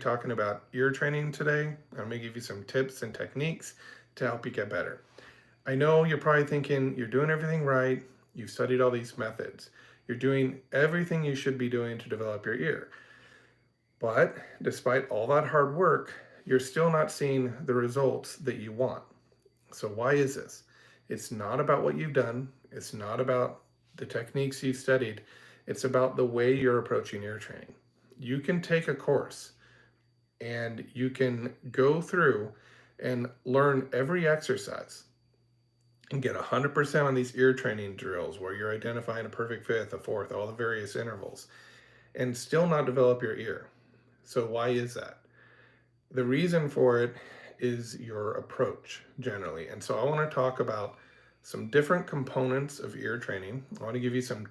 talking about ear training today. I'm going to give you some tips and techniques to help you get better. I know you're probably thinking you're doing everything right. You've studied all these methods. You're doing everything you should be doing to develop your ear. But despite all that hard work, you're still not seeing the results that you want. So, why is this? It's not about what you've done, it's not about the techniques you've studied, it's about the way you're approaching ear training. You can take a course and you can go through and learn every exercise and get 100% on these ear training drills where you're identifying a perfect fifth, a fourth, all the various intervals, and still not develop your ear. So, why is that? The reason for it is your approach generally. And so, I want to talk about some different components of ear training. I want to give you some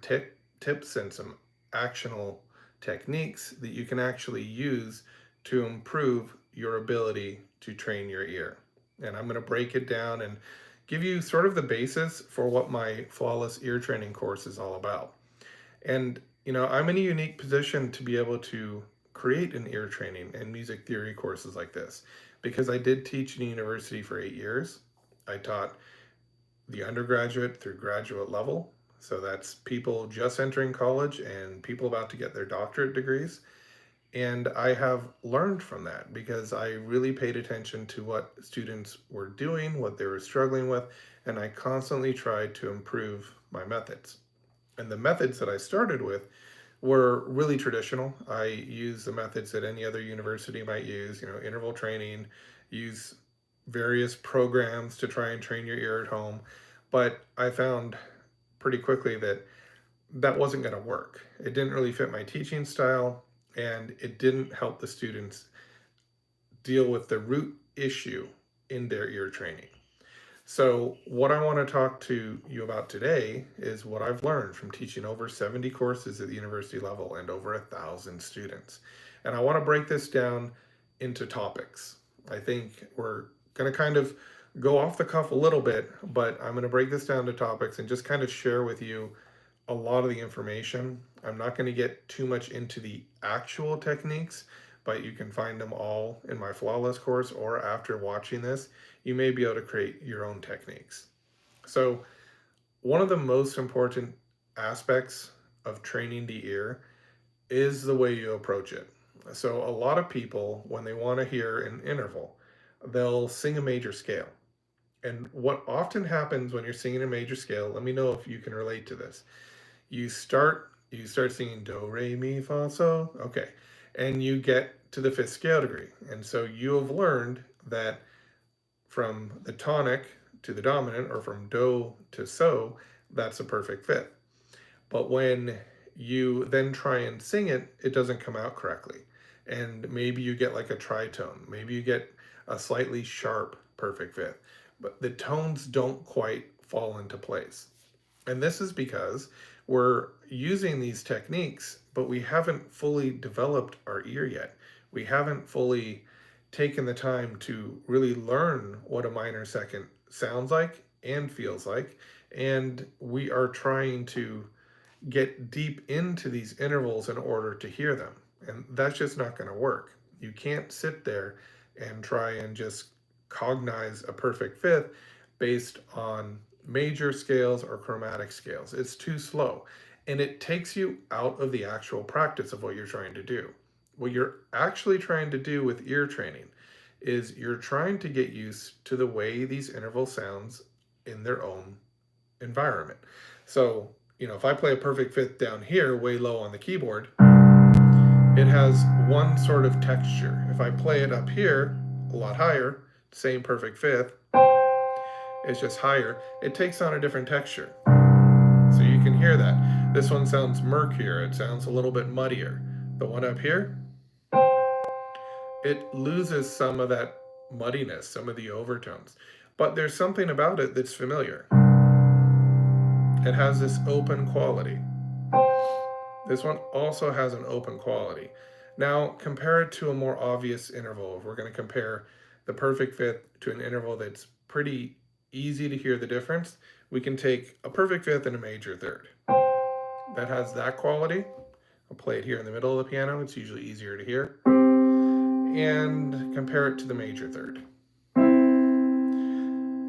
tips and some actionable techniques that you can actually use to improve your ability to train your ear. And I'm going to break it down and give you sort of the basis for what my flawless ear training course is all about. And, I'm in a unique position to be able to create an ear training and music theory courses like this because I did teach in a university for 8 years. I taught the undergraduate through graduate level. So that's people just entering college and people about to get their doctorate degrees. And I have learned from that because I really paid attention to what students were doing, what they were struggling with, and I constantly tried to improve my methods. And the methods that I started with were really traditional. I use the methods that any other university might use, interval training, use various programs to try and train your ear at home. But I found pretty quickly that that wasn't going to work. It didn't really fit my teaching style, and it didn't help the students deal with the root issue in their ear training. So, what I want to talk to you about today is what I've learned from teaching over 70 courses at the university level and over 1,000 students. And I want to break this down into topics. I think we're going to kind of go off the cuff a little bit, but I'm going to break this down to topics and just kind of share with you a lot of the information. I'm not going to get too much into the actual techniques, but you can find them all in my flawless course, or after watching this you may be able to create your own techniques. So, one of the most important aspects of training the ear is the way you approach it. So, a lot of people, when they want to hear an interval, they'll sing a major scale. And what often happens when you're singing a major scale, let me know if you can relate to this. You start singing do re mi fa so, okay, and you get to the fifth scale degree, and so you have learned that from the tonic to the dominant, or from do to so, that's a perfect fifth. But when you then try and sing it, it doesn't come out correctly. And maybe you get like a tritone, maybe you get a slightly sharp perfect fifth, but the tones don't quite fall into place. And this is because we're using these techniques, but we haven't fully developed our ear yet. We haven't fully taken the time to really learn what a minor second sounds like and feels like. And we are trying to get deep into these intervals in order to hear them. And that's just not going to work. You can't sit there and try and just cognize a perfect fifth based on major scales or chromatic scales. It's too slow. And it takes you out of the actual practice of what you're trying to do. What you're actually trying to do with ear training is you're trying to get used to the way these interval sounds in their own environment. So, if I play a perfect fifth down here, way low on the keyboard, it has one sort of texture. If I play it up here, a lot higher, same perfect fifth, it's just higher, it takes on a different texture. So you can hear that. This one sounds murkier, it sounds a little bit muddier. The one up here, it loses some of that muddiness, some of the overtones. But there's something about it that's familiar. It has this open quality. This one also has an open quality. Now, compare it to a more obvious interval. If we're going to compare the perfect fifth to an interval that's pretty easy to hear the difference, we can take a perfect fifth and a major third. That has that quality. I'll play it here in the middle of the piano. It's usually easier to hear. and compare it to the major third.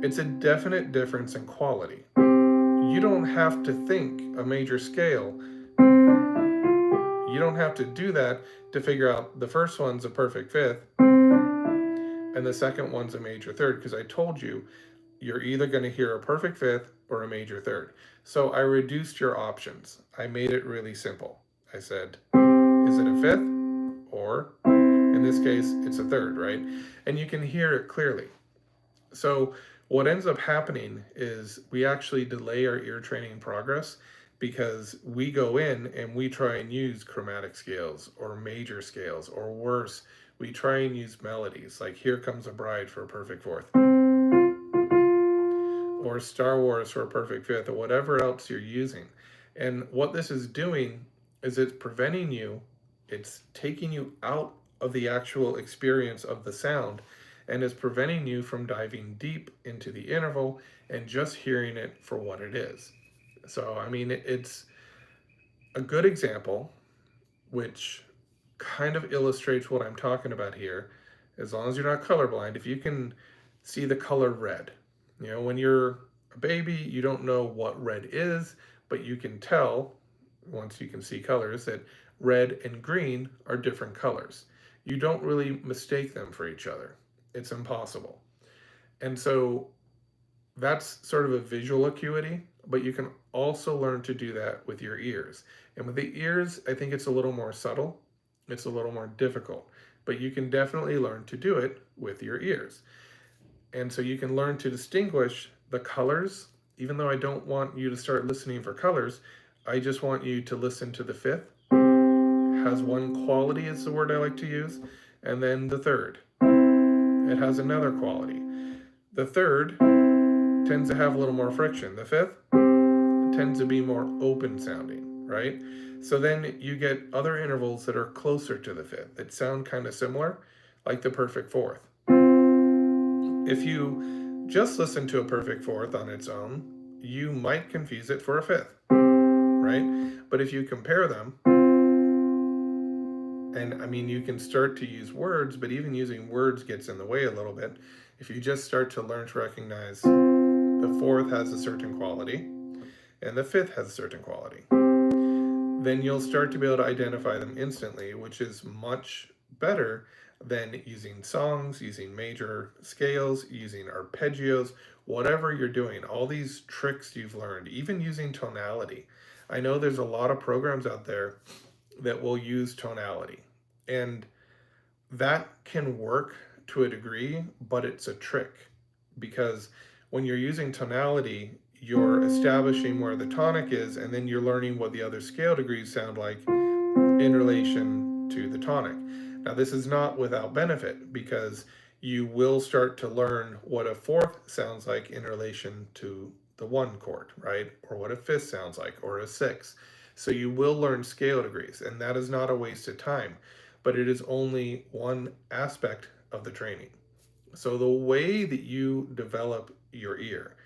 It's a definite difference in quality. You don't have to think a major scale. You don't have to do that to figure out the first one's a perfect fifth and the second one's a major third, because I told you you're either going to hear a perfect fifth or a major third. So I reduced your options. I made it really simple. I said, is it a fifth? Or in this case, it's a third, right? And you can hear it clearly. So what ends up happening is we actually delay our ear training progress because we go in and we try and use chromatic scales or major scales, or worse, we try and use melodies like Here Comes a Bride for a perfect fourth, or Star Wars for a perfect fifth, or whatever else you're using. And what this is doing is it's preventing you, it's taking you out of the actual experience of the sound, and is preventing you from diving deep into the interval and just hearing it for what it is. So, I mean, it's a good example, which kind of illustrates what I'm talking about here. As long as you're not colorblind, if you can see the color red, you know, when you're a baby, you don't know what red is, but you can tell, once you can see colors, that red and green are different colors. You don't really mistake them for each other. It's impossible. And so that's sort of a visual acuity, but you can also learn to do that with your ears. And with the ears, I think it's a little more subtle. It's a little more difficult, but you can definitely learn to do it with your ears. And so you can learn to distinguish the colors. Even though I don't want you to start listening for colors, I just want you to listen to the fifth. Has one quality, is the word I like to use, and then the third. It has another quality. The third tends to have a little more friction. The fifth tends to be more open sounding, right? So then you get other intervals that are closer to the fifth that sound kind of similar, like the perfect fourth. If you just listen to a perfect fourth on its own, you might confuse it for a fifth, right? But if you compare them, and I mean, you can start to use words, but even using words gets in the way a little bit. If you just start to learn to recognize the fourth has a certain quality and the fifth has a certain quality, then you'll start to be able to identify them instantly, which is much better than using songs, using major scales, using arpeggios, whatever you're doing. All these tricks you've learned, even using tonality. I know there's a lot of programs out there that will use tonality, and that can work to a degree, but it's a trick, because when you're using tonality, you're establishing where the tonic is, and then you're learning what the other scale degrees sound like in relation to the tonic. Now, this is not without benefit, because you will start to learn what a fourth sounds like in relation to the one chord, right? Or what a fifth sounds like, or a sixth. So you will learn scale degrees, and that is not a waste of time, but it is only one aspect of the training. So the way that you develop your ear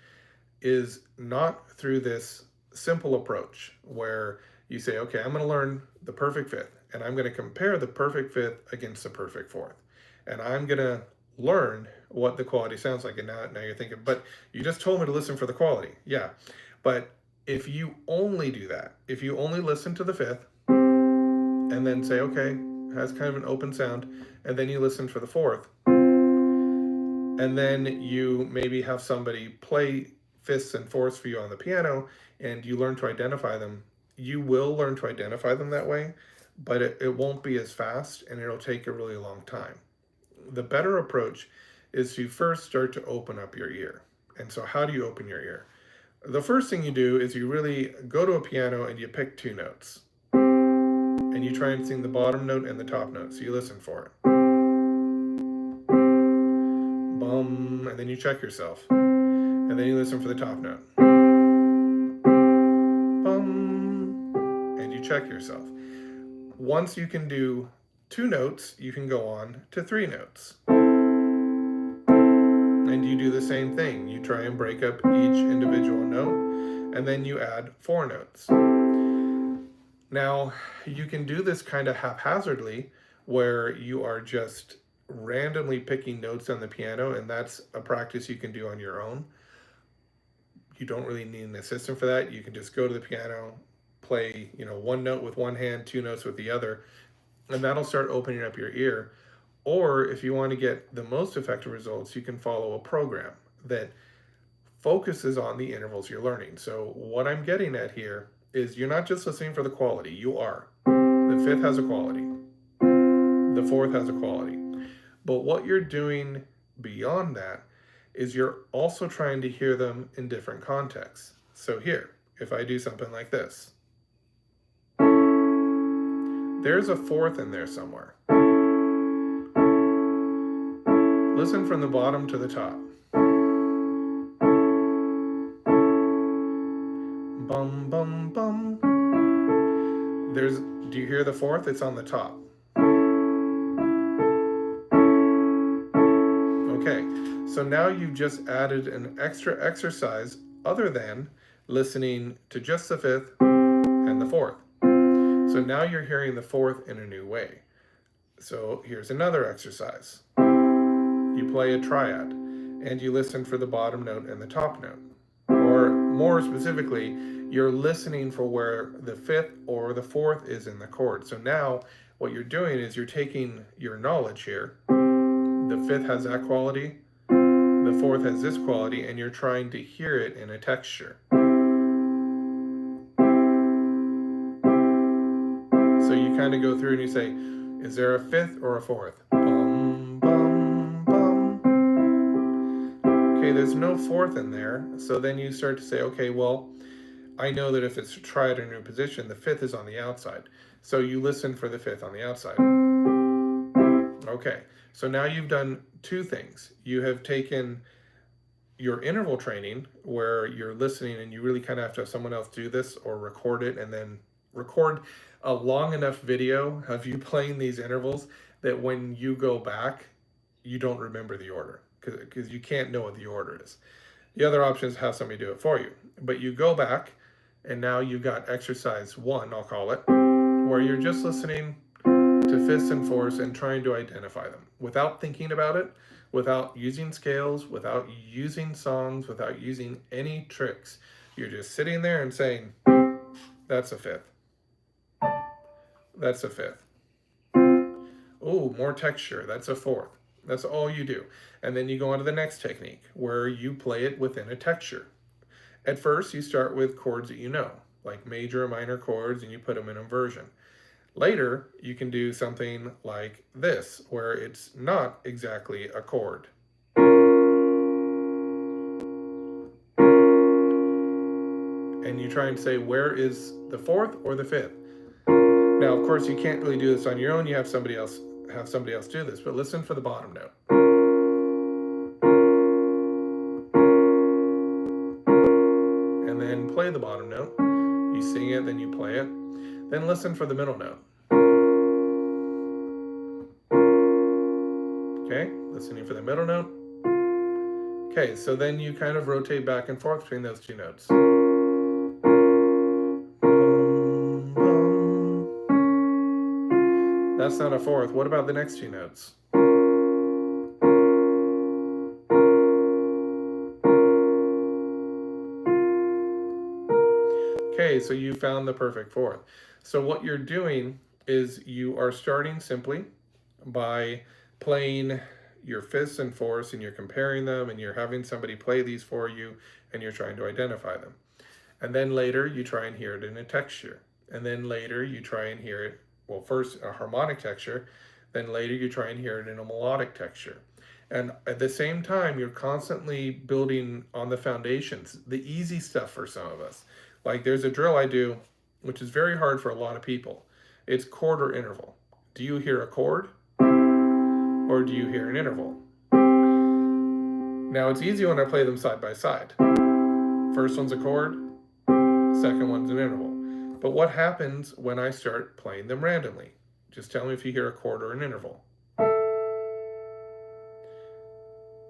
is not through this simple approach where you say, okay, I'm going to learn the perfect fifth, and I'm going to compare the perfect fifth against the perfect fourth, and I'm going to learn what the quality sounds like. And now you're thinking, but you just told me to listen for the quality. Yeah, but if you only do that, if you only listen to the fifth and then say, okay, has kind of an open sound, and then you listen for the fourth, and then you maybe have somebody play fifths and fourths for you on the piano, and you learn to identify them, you will learn to identify them that way, but it won't be as fast, and it'll take a really long time. The better approach is to first start to open up your ear. And so how do you open your ear? The first thing you do is you really go to a piano and you pick two notes. And you try and sing the bottom note and the top note. So you listen for it. Bum, and then you check yourself. And then you listen for the top note. Bum, and you check yourself. Once you can do two notes, you can go on to three notes. And you do the same thing. You try and break up each individual note, and then you add four notes. Now, you can do this kind of haphazardly, where you are just randomly picking notes on the piano, and that's a practice you can do on your own. You don't really need an assistant for that. You can just go to the piano, play, one note with one hand, two notes with the other, and that'll start opening up your ear. Or if you want to get the most effective results, you can follow a program that focuses on the intervals you're learning. So what I'm getting at here is you're not just listening for the quality, you are. The fifth has a quality. The fourth has a quality. But what you're doing beyond that is you're also trying to hear them in different contexts. So here, if I do something like this, there's a fourth in there somewhere. Listen from the bottom to the top. Bum, bum, bum. Do you hear the fourth? It's on the top. Okay, so now you've just added an extra exercise other than listening to just the fifth and the fourth. So now you're hearing the fourth in a new way. So here's another exercise. You play a triad and you listen for the bottom note and the top note. Or more specifically, you're listening for where the fifth or the fourth is in the chord. So now what you're doing is you're taking your knowledge here. The fifth has that quality, the fourth has this quality, and you're trying to hear it in a texture. So you kind of go through and you say, is there a fifth or a fourth? Bum, bum, bum. Okay, there's no fourth in there. So then you start to say, okay, well, I know that if it's a triad in a new position, the fifth is on the outside. So you listen for the fifth on the outside. Okay, so now you've done two things. You have taken your interval training where you're listening and you really kind of have to have someone else do this or record it and then record a long enough video of you playing these intervals that when you go back, you don't remember the order because you can't know what the order is. The other option is have somebody do it for you. But you go back and now you've got exercise 1, I'll call it, where you're just listening to fifths and fourths and trying to identify them without thinking about it, without using scales, without using songs, without using any tricks. You're just sitting there and saying, that's a fifth. That's a fifth. Oh, more texture. That's a fourth. That's all you do. And then you go on to the next technique where you play it within a texture. At first, you start with chords that you know, like major or minor chords, and you put them in inversion. Later, you can do something like this, where it's not exactly a chord. And you try and say, where is the fourth or the fifth? Now, of course, you can't really do this on your own. You have somebody else do this, but listen for the bottom note. And then play the bottom note. You sing it, then you play it. Then listen for the middle note. Okay, listening for the middle note. Okay, so then you kind of rotate back and forth between those two notes. That's not a fourth. What about the next two notes? Okay, so you found the perfect fourth. So what you're doing is you are starting simply by playing your fifths and fourths and you're comparing them and you're having somebody play these for you and you're trying to identify them. And then later you try and hear it in a texture. And then later you try and hear it, well, first a harmonic texture, then later you try and hear it in a melodic texture. And at the same time, you're constantly building on the foundations, the easy stuff for some of us. Like there's a drill I do, which is very hard for a lot of people. It's chord or interval. Do you hear a chord or do you hear an interval? Now it's easy when I play them side by side. First one's a chord, second one's an interval. But what happens when I start playing them randomly? Just tell me if you hear a chord or an interval.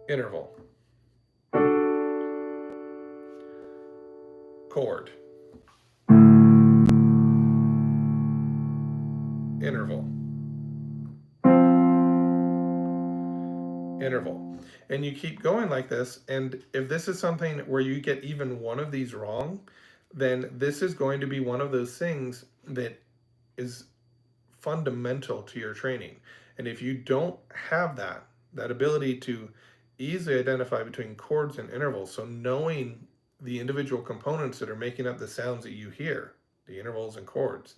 Interval. Chord. Interval. interval. And you keep going like this. And if this is something where you get even one of these wrong, then this is going to be one of those things that is fundamental to your training. And if you don't have that ability to easily identify between chords and intervals, so knowing the individual components that are making up the sounds that you hear, the intervals and chords,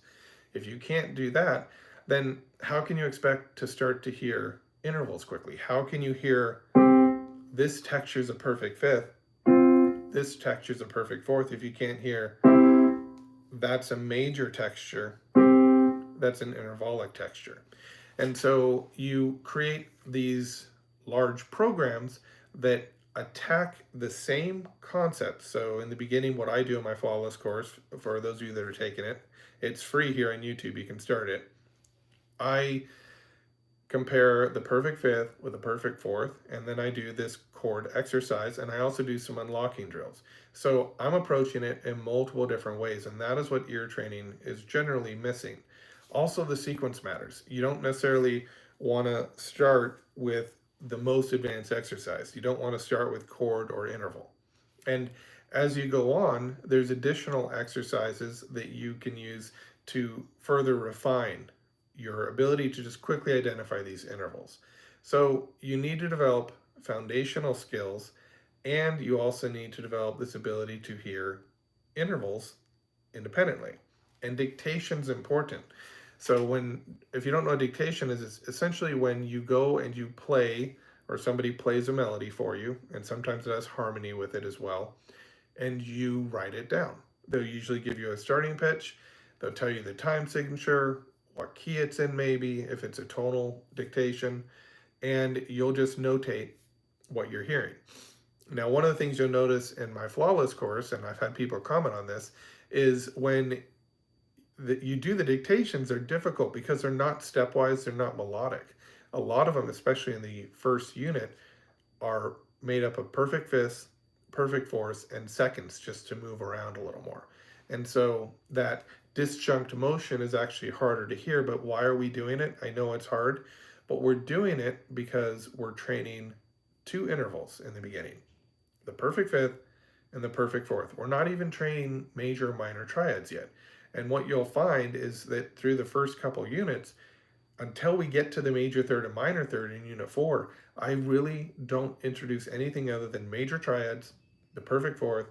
if you can't do that, then how can you expect to start to hear intervals quickly? How can you hear this texture is a perfect fifth, this texture is a perfect fourth, if you can't hear that's a major texture, that's an intervalic texture? And so you create these large programs that attack the same concept. So in the beginning, what I do in my flawless course, for those of you that are taking it, it's free here on YouTube, you can start it. I compare the perfect fifth with a perfect fourth, and then I do this chord exercise, and I also do some unlocking drills. So I'm approaching it in multiple different ways, and that is what ear training is generally missing. Also, the sequence matters. You don't necessarily want to start with the most advanced exercise. You don't want to start with chord or interval. And as you go on, there's additional exercises that you can use to further refine your ability to just quickly identify these intervals. So you need to develop foundational skills, and you also need to develop this ability to hear intervals independently. And dictation is important. So if you don't know what dictation is, it's essentially when you go and you play, or somebody plays a melody for you, and sometimes it has harmony with it as well, and you write it down. They'll usually give you a starting pitch, they'll tell you the time signature, what key it's in, maybe if it's a tonal dictation, and you'll just notate what you're hearing. Now, one of the things you'll notice in my flawless course, and I've had people comment on this, is when you do the dictations, they're difficult because they're not stepwise, they're not melodic. A lot of them, especially in the first unit, are made up of perfect fifths, perfect fourths, and seconds, just to move around a little more. And so that disjunct motion is actually harder to hear. But why are we doing it? I know it's hard, but we're doing it because we're training two intervals in the beginning, the perfect fifth and the perfect fourth. We're not even training major minor triads yet. And what you'll find is that through the first couple units, until we get to the major third and minor third in unit 4, I really don't introduce anything other than major triads, the perfect fourth,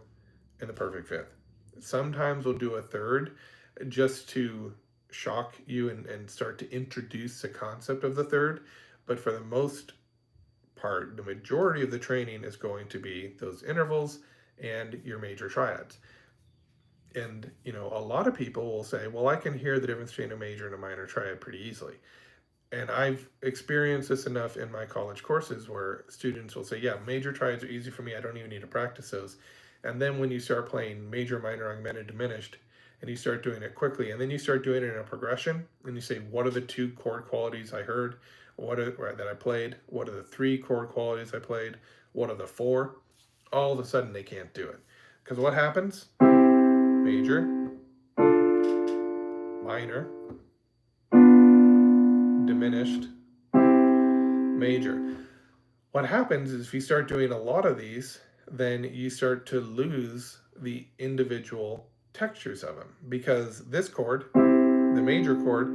and the perfect fifth. Sometimes we'll do a third just to shock you and start to introduce the concept of the third. But for the most part, the majority of the training is going to be those intervals and your major triads. And, a lot of people will say, well, I can hear the difference between a major and a minor triad pretty easily. And I've experienced this enough in my college courses where students will say, yeah, major triads are easy for me. I don't even need to practice those. And then when you start playing major, minor, augmented, diminished, and you start doing it quickly, and then you start doing it in a progression, and you say, what are the 2 chord qualities I heard? That I played? What are the 3 chord qualities I played? What are the 4? All of a sudden, they can't do it. Because what happens? Major, minor, diminished, major. What happens is if you start doing a lot of these, then you start to lose the individual textures of them, because this chord, the major chord,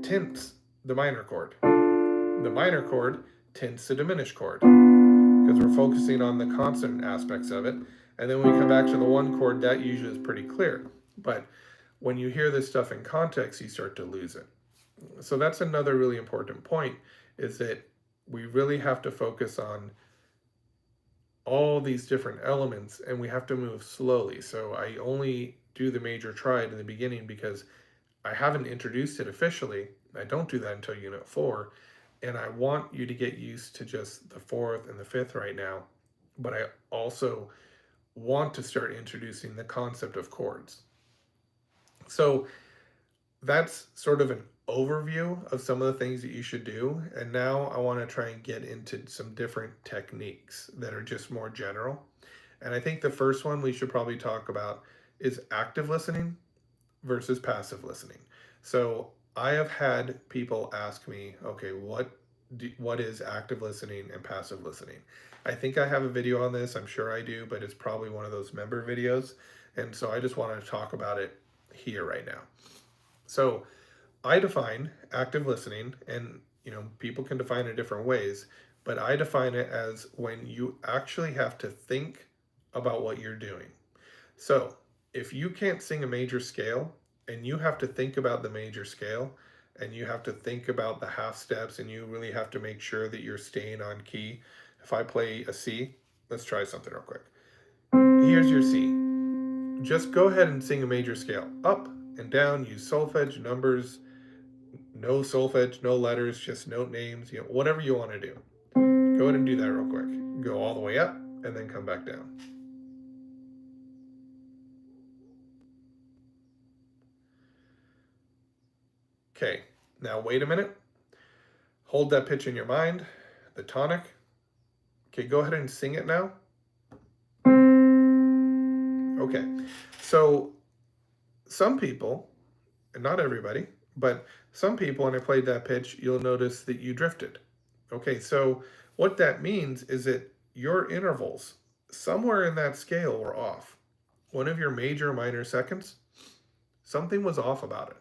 tints the minor chord. The minor chord tints the diminished chord, because we're focusing on the consonant aspects of it. And then when we come back to the one chord, that usually is pretty clear. But when you hear this stuff in context, you start to lose it. So that's another really important point, is that we really have to focus on all these different elements, and we have to move slowly. So I only do the major triad in the beginning because I haven't introduced it officially. I don't do that until unit 4. And I want you to get used to just the 4th and the 5th right now. But I also want to start introducing the concept of chords. So that's sort of an overview of some of the things that you should do. And now I want to try and get into some different techniques that are just more general. And I think the first one we should probably talk about is active listening versus passive listening. So I have had people ask me, okay, what what is active listening and passive listening. I think I have a video on this, I'm sure I do, but it's probably one of those member videos. And so I just want to talk about it here right now. So I define active listening, and people can define it different ways, but I define it as when you actually have to think about what you're doing. So if you can't sing a major scale and you have to think about the major scale and you have to think about the half steps and you really have to make sure that you're staying on key. If I play a C, let's try something real quick. Here's your C. Just go ahead and sing a major scale. Up and down, use solfege, numbers, no solfege, no letters, just note names, whatever you want to do. Go ahead and do that real quick. Go all the way up and then come back down. Okay, now wait a minute. Hold that pitch in your mind, the tonic. Okay, go ahead and sing it now. Okay, so some people, and not everybody, but some people, when I played that pitch, you'll notice that you drifted. Okay, so what that means is that your intervals, somewhere in that scale, were off. One of your major or minor seconds, something was off about it.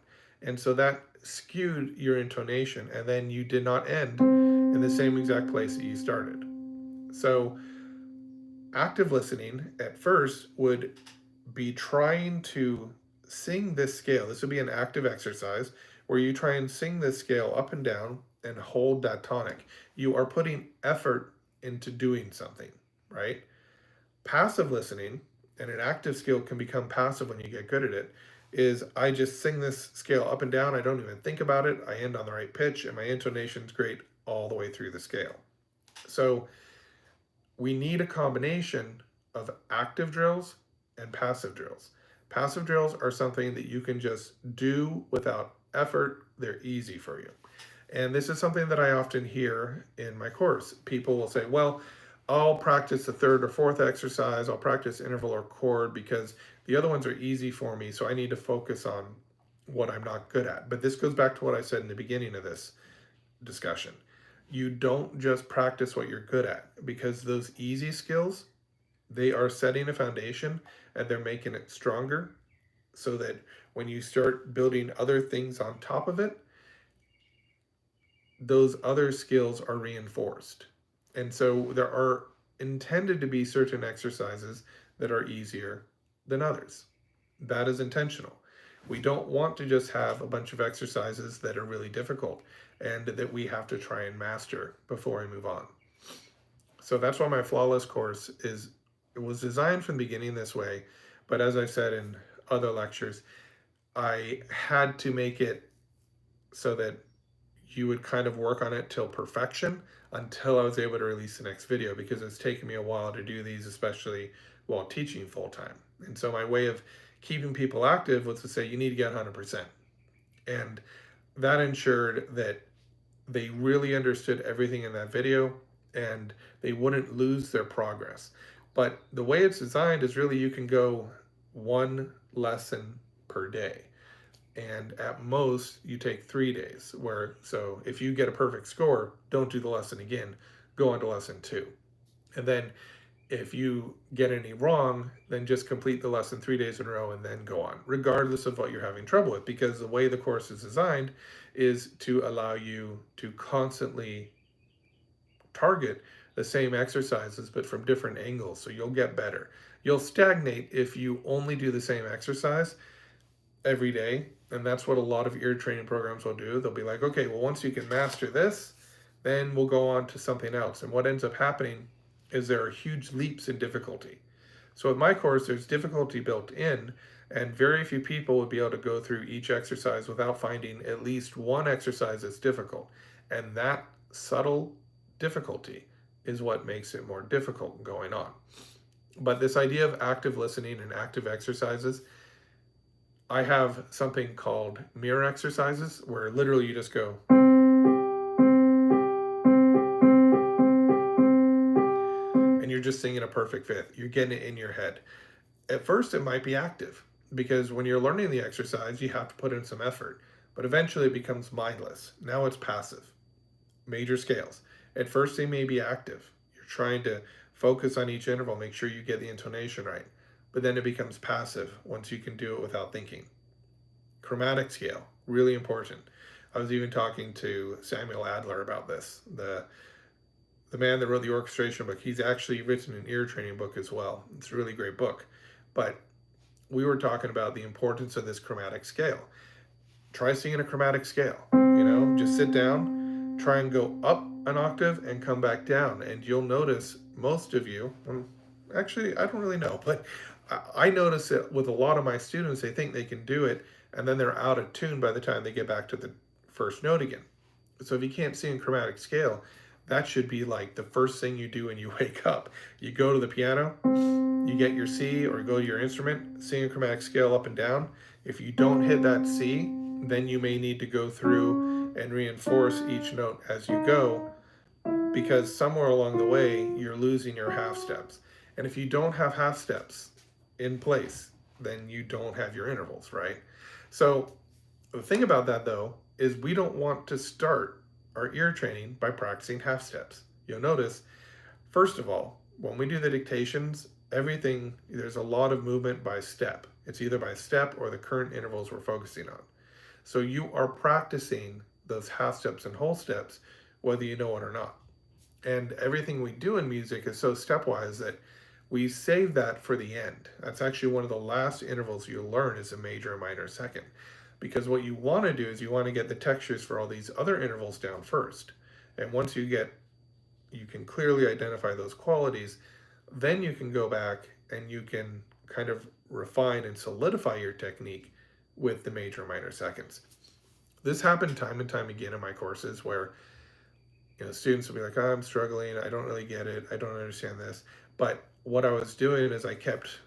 And so that skewed your intonation, and then you did not end in the same exact place that you started. So active listening at first would be trying to sing this scale. This would be an active exercise where you try and sing this scale up and down and hold that tonic. You are putting effort into doing something, right? Passive listening, and an active skill can become passive when you get good at it, is I just sing this scale up and down. I don't even think about it. I end on the right pitch and my intonation's great all the way through the scale. So we need a combination of active drills and passive drills. Passive drills are something that you can just do without effort. They're easy for you. And this is something that I often hear in my course. People will say, well, I'll practice the third or fourth exercise. I'll practice interval or chord because the other ones are easy for me. So I need to focus on what I'm not good at. But this goes back to what I said in the beginning of this discussion. You don't just practice what you're good at, because those easy skills, they are setting a foundation and they're making it stronger so that when you start building other things on top of it, those other skills are reinforced. And so there are intended to be certain exercises that are easier than others. That is intentional. We don't want to just have a bunch of exercises that are really difficult and that we have to try and master before we move on. So that's why my flawless course it was designed from the beginning this way. But as I've said in other lectures, I had to make it so that you would kind of work on it till perfection until I was able to release the next video, because it's taken me a while to do these, especially while teaching full time. And so my way of keeping people active was to say, you need to get 100%. And that ensured that they really understood everything in that video and they wouldn't lose their progress. But the way it's designed is really you can go one lesson per day. And at most, you take 3 days. So if you get a perfect score, don't do the lesson again. Go on to lesson 2. And then if you get any wrong, then just complete the lesson 3 days in a row and then go on, regardless of what you're having trouble with. Because the way the course is designed is to allow you to constantly target the same exercises, but from different angles. So you'll get better. You'll stagnate if you only do the same exercise every day. And that's what a lot of ear training programs will do. They'll be like, okay, well, once you can master this, then we'll go on to something else. And what ends up happening is there are huge leaps in difficulty. So with my course, there's difficulty built in, and very few people would be able to go through each exercise without finding at least one exercise that's difficult. And that subtle difficulty is what makes it more difficult going on. But this idea of active listening and active exercises, I have something called mirror exercises where literally you just go. And you're just singing a perfect fifth. You're getting it in your head. At first, it might be active because when you're learning the exercise, you have to put in some effort. But eventually it becomes mindless. Now it's passive. major scales. At first, they may be active. You're trying to focus on each interval, make sure you get the intonation right. But then it becomes passive once you can do it without thinking. Chromatic scale, really important. I was even talking to Samuel Adler about this, the man that wrote the orchestration book. He's actually written an ear training book as well. It's a really great book. But we were talking about the importance of this chromatic scale. Try singing a chromatic scale. Just sit down, try and go up an octave and come back down, and you'll notice most of you. Actually, I don't really know, but I notice it with a lot of my students. They think they can do it, and then they're out of tune by the time they get back to the first note again. So if you can't sing chromatic scale, that should be like the first thing you do when you wake up. You go to the piano, you get your C or go to your instrument, sing a chromatic scale up and down. If you don't hit that C, then you may need to go through and reinforce each note as you go, because somewhere along the way you're losing your half steps. And if you don't have half steps in place, then you don't have your intervals, right? So the thing about that though is we don't want to start our ear training by practicing half steps. You'll notice, first of all, when we do the dictations, there's a lot of movement by step. It's either by step or the current intervals we're focusing on. So you are practicing those half steps and whole steps, whether you know it or not. And everything we do in music is so stepwise that we save that for the end. That's actually one of the last intervals you'll learn is a major and minor second. Because what you want to do is you want to get the textures for all these other intervals down first. And once you can clearly identify those qualities, then you can go back and you can kind of refine and solidify your technique with the major and minor seconds. This happened time and time again in my courses where students will be like, oh, I'm struggling, I don't really get it, I don't understand this. But what I was doing is I kept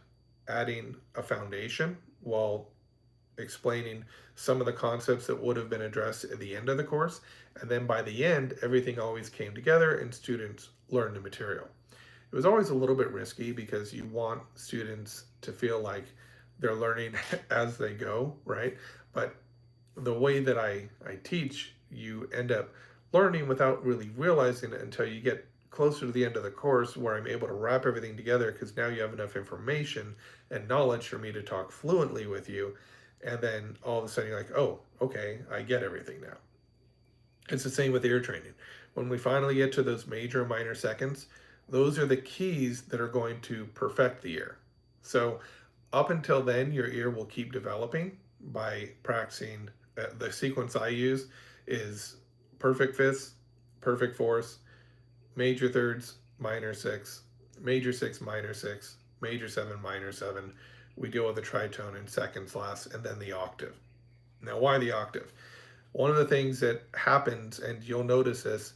adding a foundation while explaining some of the concepts that would have been addressed at the end of the course. And then by the end, everything always came together and students learned the material. It was always a little bit risky because you want students to feel like they're learning as they go, right? But the way that I teach, you end up learning without really realizing it until you get closer to the end of the course where I'm able to wrap everything together, because now you have enough information and knowledge for me to talk fluently with you. And then all of a sudden you're like, oh, okay, I get everything now. It's the same with ear training. When we finally get to those major and minor seconds, those are the keys that are going to perfect the ear. So up until then, your ear will keep developing by practicing. The sequence I use is perfect fifths, perfect fourths, major thirds, minor six, major six, minor six, major seven, minor seven. We deal with the tritone in seconds last, and then the octave. Now, why the octave? One of the things that happens, and you'll notice this,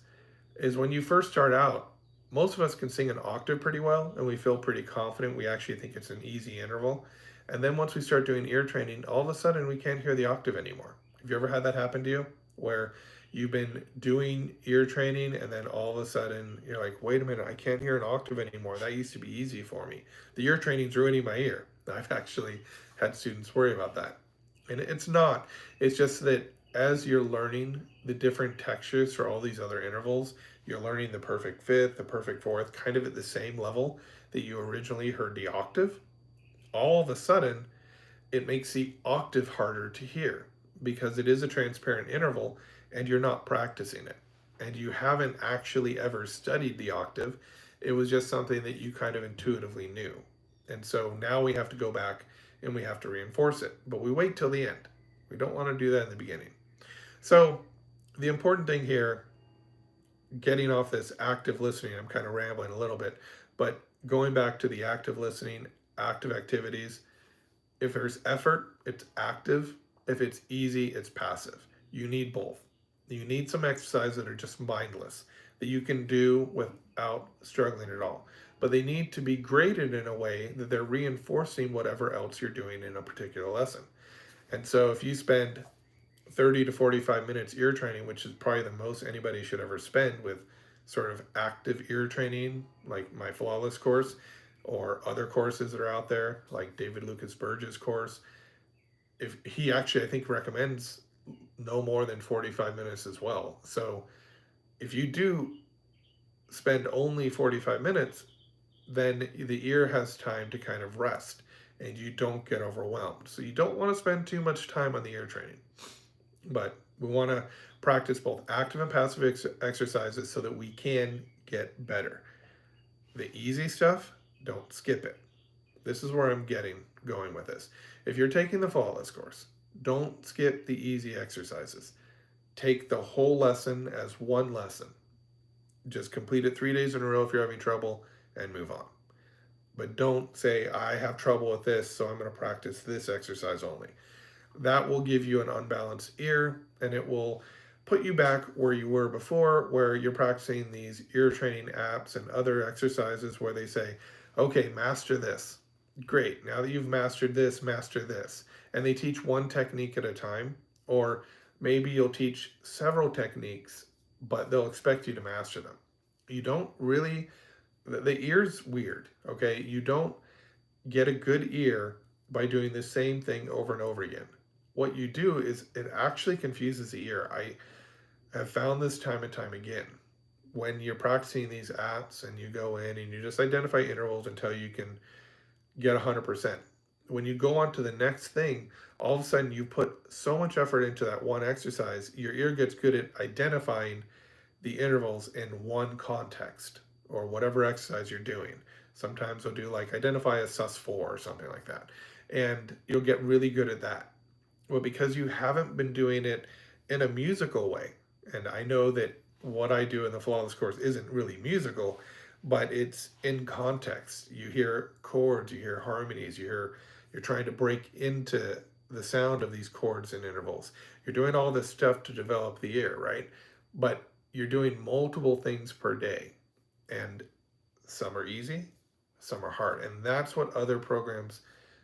is when you first start out, most of us can sing an octave pretty well, and we feel pretty confident. We actually think it's an easy interval. And then once we start doing ear training, all of a sudden we can't hear the octave anymore. Have you ever had that happen to you? Where you've been doing ear training and then all of a sudden you're like, wait a minute, I can't hear an octave anymore. That used to be easy for me. The ear training's ruining my ear. I've actually had students worry about that. And it's not. It's just that as you're learning the different textures for all these other intervals, you're learning the perfect fifth, the perfect fourth, kind of at the same level that you originally heard the octave. All of a sudden, it makes the octave harder to hear because it is a transparent interval and you're not practicing it. And you haven't actually ever studied the octave. It was just something that you kind of intuitively knew. And so now we have to go back and we have to reinforce it. But we wait till the end. We don't want to do that in the beginning. So the important thing here, getting off this active listening, I'm kind of rambling a little bit, but going back to the active listening, active activities, if there's effort, it's active. If it's easy, it's passive. You need both. You need some exercises that are just mindless, that you can do without struggling at all. But they need to be graded in a way that they're reinforcing whatever else you're doing in a particular lesson. And so if you spend 30 to 45 minutes ear training, which is probably the most anybody should ever spend with sort of active ear training, like my Flawless course, or other courses that are out there, like David Lucas Burge's course. If he actually, I think, recommends no more than 45 minutes as well. So If you do spend only 45 minutes, then the ear has time to kind of rest and you don't get overwhelmed. So you don't want to spend too much time on the ear training, but we want to practice both active and passive exercises so that we can get better. The easy stuff, don't skip it. This is where I'm going with this. If you're taking the flawless course, don't skip the easy exercises. Take the whole lesson as one lesson. Just complete it 3 days in a row if you're having trouble and move on. But don't say, I have trouble with this, so I'm going to practice this exercise only. That will give you an unbalanced ear and it will put you back where you were before, where you're practicing these ear training apps and other exercises where they say, okay, master this. Great. Now that you've mastered this, master this. And they teach one technique at a time, or maybe you'll teach several techniques, but they'll expect you to master them. You don't really, the ear's weird, okay? You don't get a good ear by doing the same thing over and over again. What you do is it actually confuses the ear. I have found this time and time again. When you're practicing these apps and you go in and you just identify intervals until you can get 100%. When you go on to the next thing, all of a sudden you put so much effort into that one exercise, your ear gets good at identifying the intervals in one context or whatever exercise you're doing. Sometimes they'll do like identify a sus4 or something like that. And you'll get really good at that. Well, because you haven't been doing it in a musical way, and I know that what I do in the Flawless course isn't really musical, but it's in context. You hear chords, you hear harmonies, you're trying to break into the sound of these chords and intervals. You're doing all this stuff to develop the ear, right? But you're doing multiple things per day, and some are easy, some are hard, and that's what other programs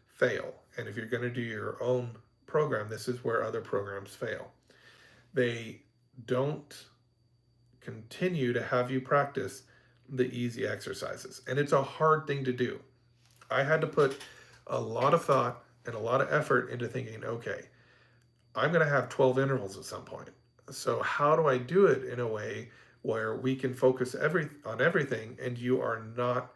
fail. And if you're going to do your own program, this is where other programs fail. They don't continue to have you practice the easy exercises, and it's a hard thing to do. I had to put a lot of thought and a lot of effort into thinking, okay, I'm going to have 12 intervals at some point. So how do I do it in a way where we can focus on everything and you are not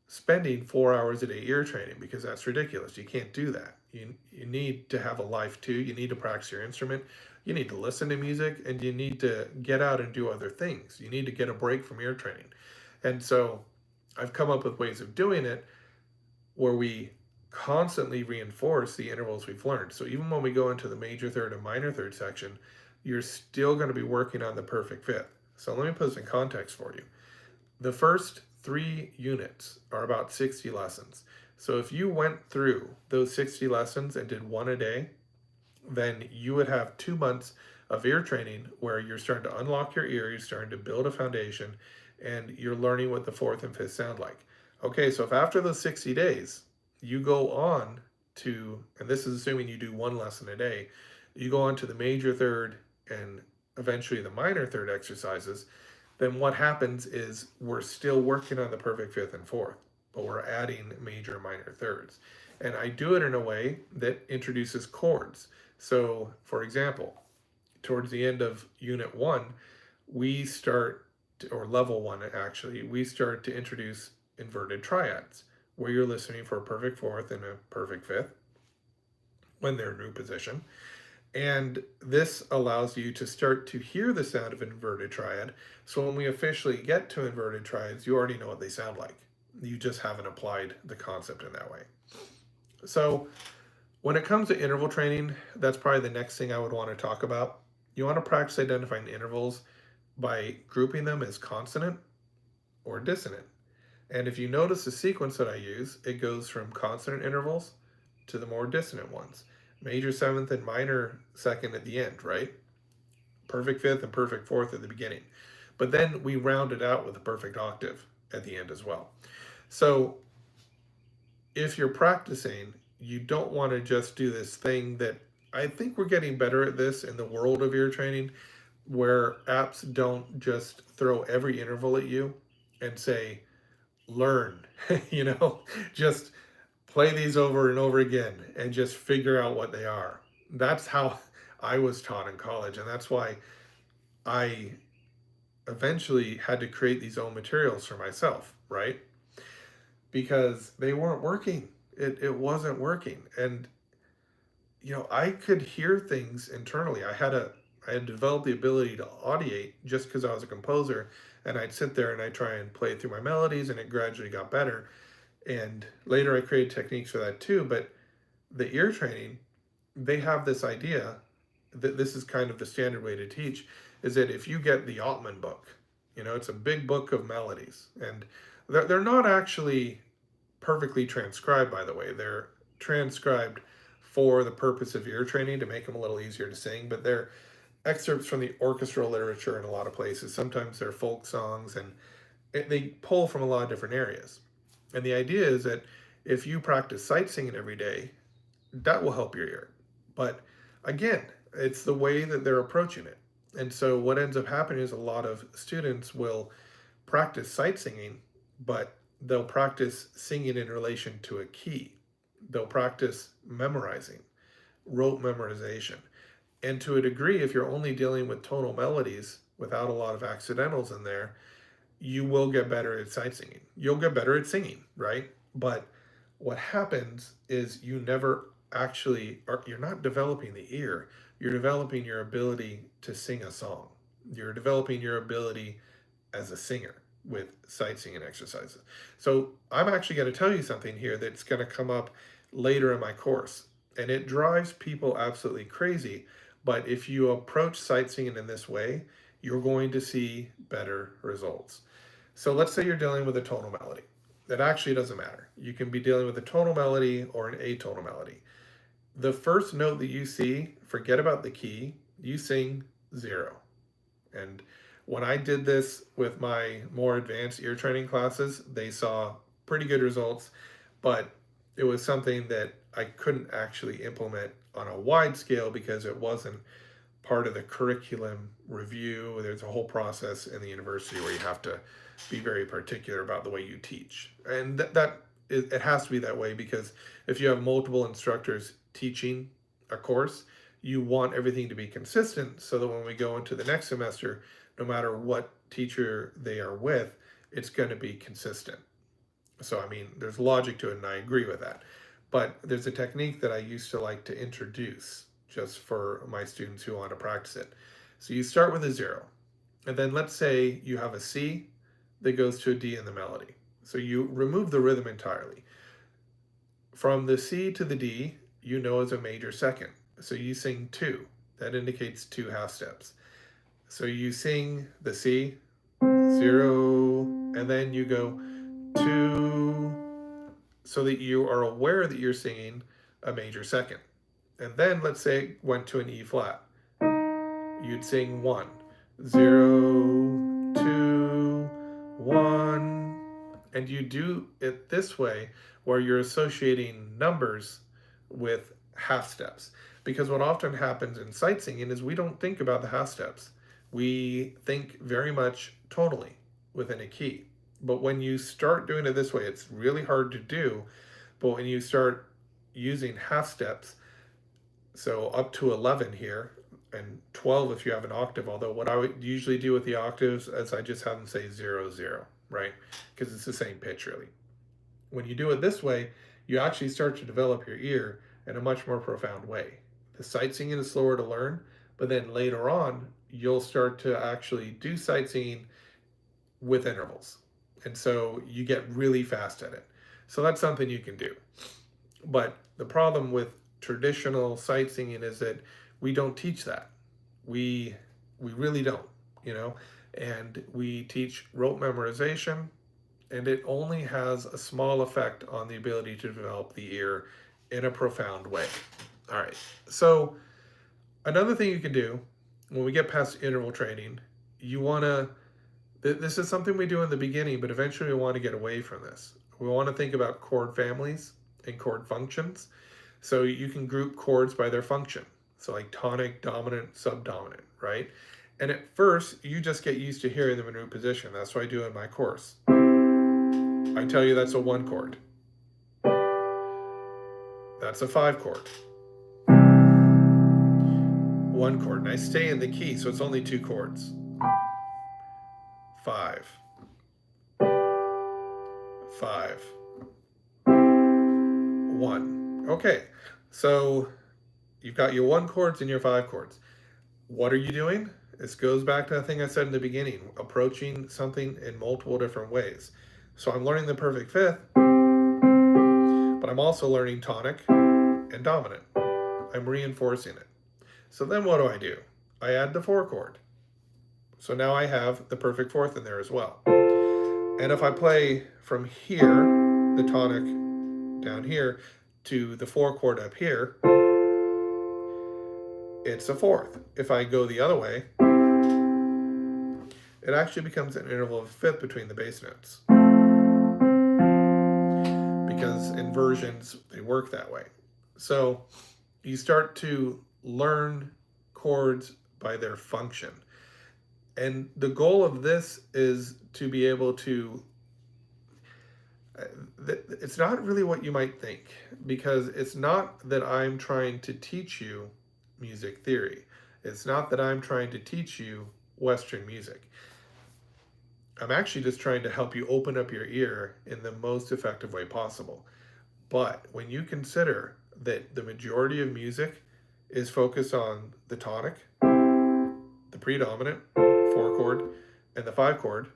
spending 4 hours a day ear training, because that's ridiculous. You can't do that. You need to have a life too. You need to practice your instrument. You need to listen to music, and you need to get out and do other things. You need to get a break from ear training. And so I've come up with ways of doing it where we constantly reinforce the intervals we've learned. So even when we go into the major third and minor third section, you're still going to be working on the perfect fifth. So let me put this in context for you. The first 3 units are about 60 lessons. So if you went through those 60 lessons and did one a day, then you would have 2 months of ear training where you're starting to unlock your ear, you're starting to build a foundation, and you're learning what the fourth and fifth sound like. Okay, so if after those 60 days, you go on to, and this is assuming you do 1 lesson a day, you go on to the major third and eventually the minor third exercises, then what happens is we're still working on the perfect fifth and fourth, but we're adding major and minor thirds. And I do it in a way that introduces chords. So, for example, towards the end of Unit 1, we start, or Level 1 actually, we start to introduce inverted triads, where you're listening for a perfect fourth and a perfect fifth when they're in new position. And this allows you to start to hear the sound of an inverted triad. So when we officially get to inverted triads, you already know what they sound like. You just haven't applied the concept in that way. So when it comes to interval training, that's probably the next thing I would want to talk about. You want to practice identifying intervals by grouping them as consonant or dissonant. And if you notice the sequence that I use, it goes from consonant intervals to the more dissonant ones. Major seventh and minor second at the end, right? Perfect fifth and perfect fourth at the beginning. But then we round it out with a perfect octave at the end as well. So if you're practicing, you don't want to just do this thing that I think we're getting better at this in the world of ear training, where apps don't just throw every interval at you and say, learn, just play these over and over again and just figure out what they are. That's how I was taught in college, and that's why I eventually had to create these own materials for myself, right? Because they weren't working. It wasn't working. And I could hear things internally. I had developed the ability to audiate just because I was a composer, and I'd sit there and I'd try and play through my melodies, and it gradually got better. And later I created techniques for that too. But the ear training, they have this idea that this is kind of the standard way to teach, is that if you get the Altman book, it's a big book of melodies, and they're not actually perfectly transcribed, by the way. They're transcribed for the purpose of ear training to make them a little easier to sing, but they're excerpts from the orchestral literature in a lot of places. Sometimes they're folk songs, and they pull from a lot of different areas. And the idea is that if you practice sight singing every day, that will help your ear. But again, it's the way that they're approaching it. And so what ends up happening is a lot of students will practice sight singing, but they'll practice singing in relation to a key. They'll practice memorizing, rote memorization. And to a degree, if you're only dealing with tonal melodies without a lot of accidentals in there, you will get better at sight singing. You'll get better at singing, right? But what happens is you never actually are, you're not developing the ear. You're developing your ability to sing a song. You're developing your ability as a singer with sight singing exercises. So I'm actually going to tell you something here that's going to come up later in my course. And it drives people absolutely crazy. But if you approach sight singing in this way, you're going to see better results. So let's say you're dealing with a tonal melody. That actually doesn't matter. You can be dealing with a tonal melody or an atonal melody. The first note that you see, forget about the key, you sing 0. And when I did this with my more advanced ear training classes, they saw pretty good results, but it was something that I couldn't actually implement on a wide scale because it wasn't part of the curriculum review. There's a whole process in the university where you have to be very particular about the way you teach. And it has to be that way, because if you have multiple instructors teaching a course, you want everything to be consistent so that when we go into the next semester, no matter what teacher they are with, it's going to be consistent. So, I mean, there's logic to it, and I agree with that. But there's a technique that I used to like to introduce just for my students who want to practice it. So you start with a 0. And then let's say you have a C that goes to a D in the melody. So you remove the rhythm entirely. From the C to the D, you know is a major second. So you sing 2. That indicates 2 half steps. So you sing the C, 0, and then you go 2, so that you are aware that you're singing a major second. And then let's say it went to an E flat. You'd sing 1, 0, 2, 1. And you do it this way where you're associating numbers with half steps. Because what often happens in sight singing is we don't think about the half steps. We think very much tonally within a key. But when you start doing it this way, it's really hard to do. But when you start using half steps, so up to 11 here, and 12 if you have an octave, although what I would usually do with the octaves is I just have them say 0, 0, right? Because it's the same pitch, really. When you do it this way, you actually start to develop your ear in a much more profound way. The sight singing is slower to learn, but then later on, you'll start to actually do sight singing with intervals. And so you get really fast at it. So that's something you can do. But the problem with traditional sight singing is that we don't teach that. We really don't, and we teach rote memorization, and it only has a small effect on the ability to develop the ear in a profound way. All right. So another thing you can do when we get past interval training, you want to, this is something we do in the beginning, but eventually we want to get away from this. We want to think about chord families and chord functions. So you can group chords by their function. So like tonic, dominant, subdominant, right? And at first, you just get used to hearing them in root position. That's what I do in my course. I tell you that's a 1 chord. That's a 5 chord. 1 chord. And I stay in the key, so it's only 2 chords. 5, 5, 1. Okay, so you've got your 1 chords and your 5 chords. What are you doing? This goes back to the thing I said in the beginning, approaching something in multiple different ways. So I'm learning the perfect fifth, but I'm also learning tonic and dominant. I'm reinforcing it. So then what do? I add the 4 chord. So now I have the perfect fourth in there as well. And if I play from here, the tonic down here, to the 4 chord up here, it's a fourth. If I go the other way, it actually becomes an interval of a fifth between the bass notes. Because inversions, they work that way. So you start to learn chords by their function. And the goal of this is to be able to, it's not really what you might think, because it's not that I'm trying to teach you music theory. It's not that I'm trying to teach you Western music. I'm actually just trying to help you open up your ear in the most effective way possible. But when you consider that the majority of music is focused on the tonic, the predominant 4 chord, and the 5 chord,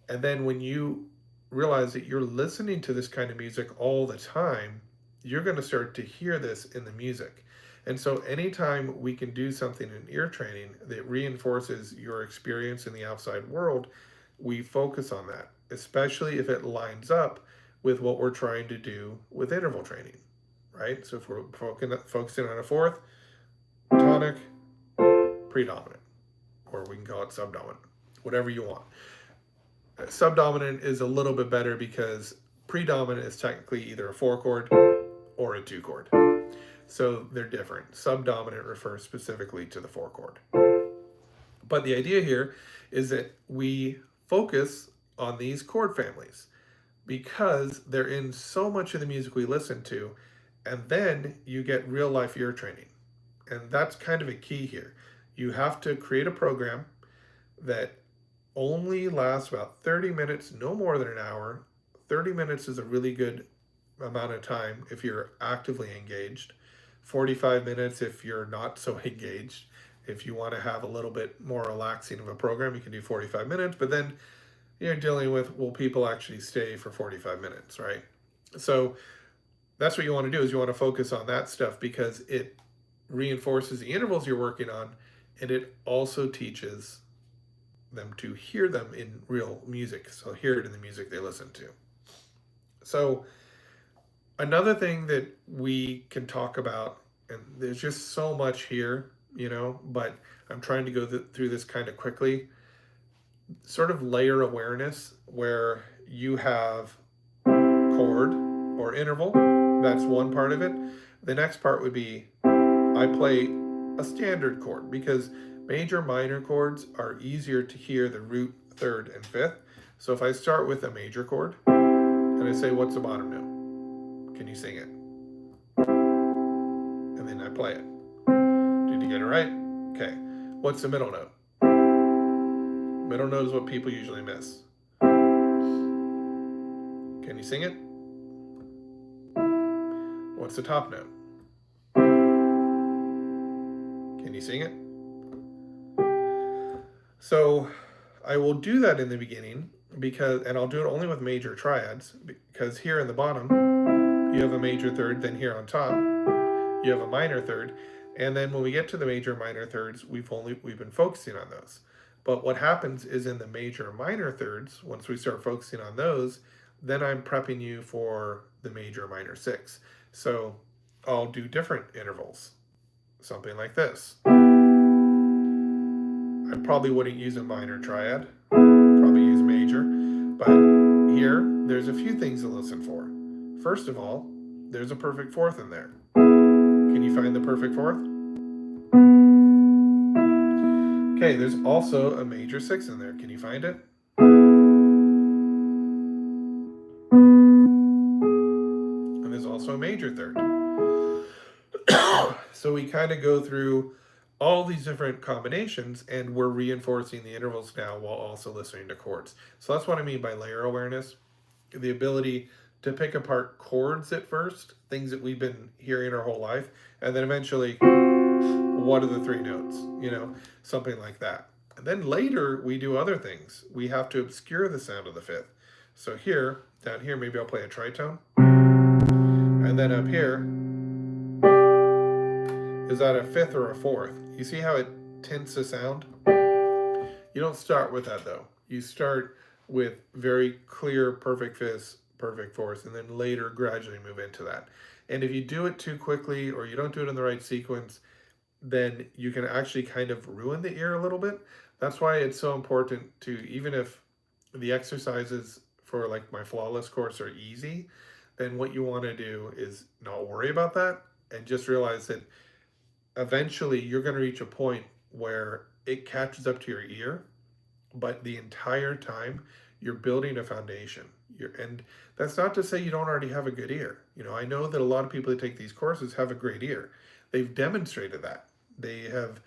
and then when you realize that you're listening to this kind of music all the time, you're going to start to hear this in the music. And so anytime we can do something in ear training that reinforces your experience in the outside world, we focus on that, especially if it lines up with what we're trying to do with interval training, right? So if we're focusing on a fourth, tonic, predominant, or we can call it subdominant, whatever you want. Subdominant is a little bit better because predominant is technically either a 4 chord or a 2 chord. So they're different. Subdominant refers specifically to the 4 chord. But the idea here is that we focus on these chord families because they're in so much of the music we listen to, and then you get real life ear training. And that's kind of a key here. You have to create a program that only lasts about 30 minutes, no more than an hour. 30 minutes is a really good amount of time if you're actively engaged. 45 minutes if you're not so engaged. If you want to have a little bit more relaxing of a program, you can do 45 minutes, but then you're dealing with, will people actually stay for 45 minutes, right? So that's what you want to do, is you want to focus on that stuff because it reinforces the intervals you're working on, and it also teaches them to hear them in real music. So hear it in the music they listen to. So another thing that we can talk about, and there's just so much here, but I'm trying to go through this kind of quickly, sort of layer awareness, where you have chord or interval. That's one part of it. The next part would be, I play a standard chord, because major minor chords are easier to hear the root, third, and fifth. So if I start with a major chord and I say, what's the bottom note? Can you sing it? And then I play it. Did you get it right? Okay. What's the middle note? Middle note is what people usually miss. Can you sing it? What's the top note? Can you sing it? So I will do that in the beginning and I'll do it only with major triads, because here in the bottom, you have a major third, then here on top, you have a minor third. And then when we get to the major minor thirds, we've been focusing on those. But what happens is in the major minor thirds, once we start focusing on those, then I'm prepping you for the major minor 6. So I'll do different intervals, something like this. I probably wouldn't use a minor triad, probably use major, but here, there's a few things to listen for. First of all, there's a perfect fourth in there. Can you find the perfect fourth? Okay, there's also a major 6 in there. Can you find it? And there's also a major third. So we kind of go through all these different combinations, and we're reinforcing the intervals now while also listening to chords. So that's what I mean by layer awareness, the ability to pick apart chords at first, things that we've been hearing our whole life, and then eventually, what are the three notes, something like that. And then later we do other things. We have to obscure the sound of the fifth. So here, down here, maybe I'll play a tritone, and then up here, is that a fifth or a fourth? You see how it tints the sound? You don't start with that though. You start with very clear perfect fifths, perfect fourths, and then later gradually move into that. And if you do it too quickly or you don't do it in the right sequence, then you can actually kind of ruin the ear a little bit. That's why it's so important to, even if the exercises for like my flawless course are easy, then what you want to do is not worry about that and just realize that eventually you're going to reach a point where it catches up to your ear, but the entire time you're building a foundation. And that's not to say you don't already have a good ear. I know that a lot of people that take these courses have a great ear. They've demonstrated that. They have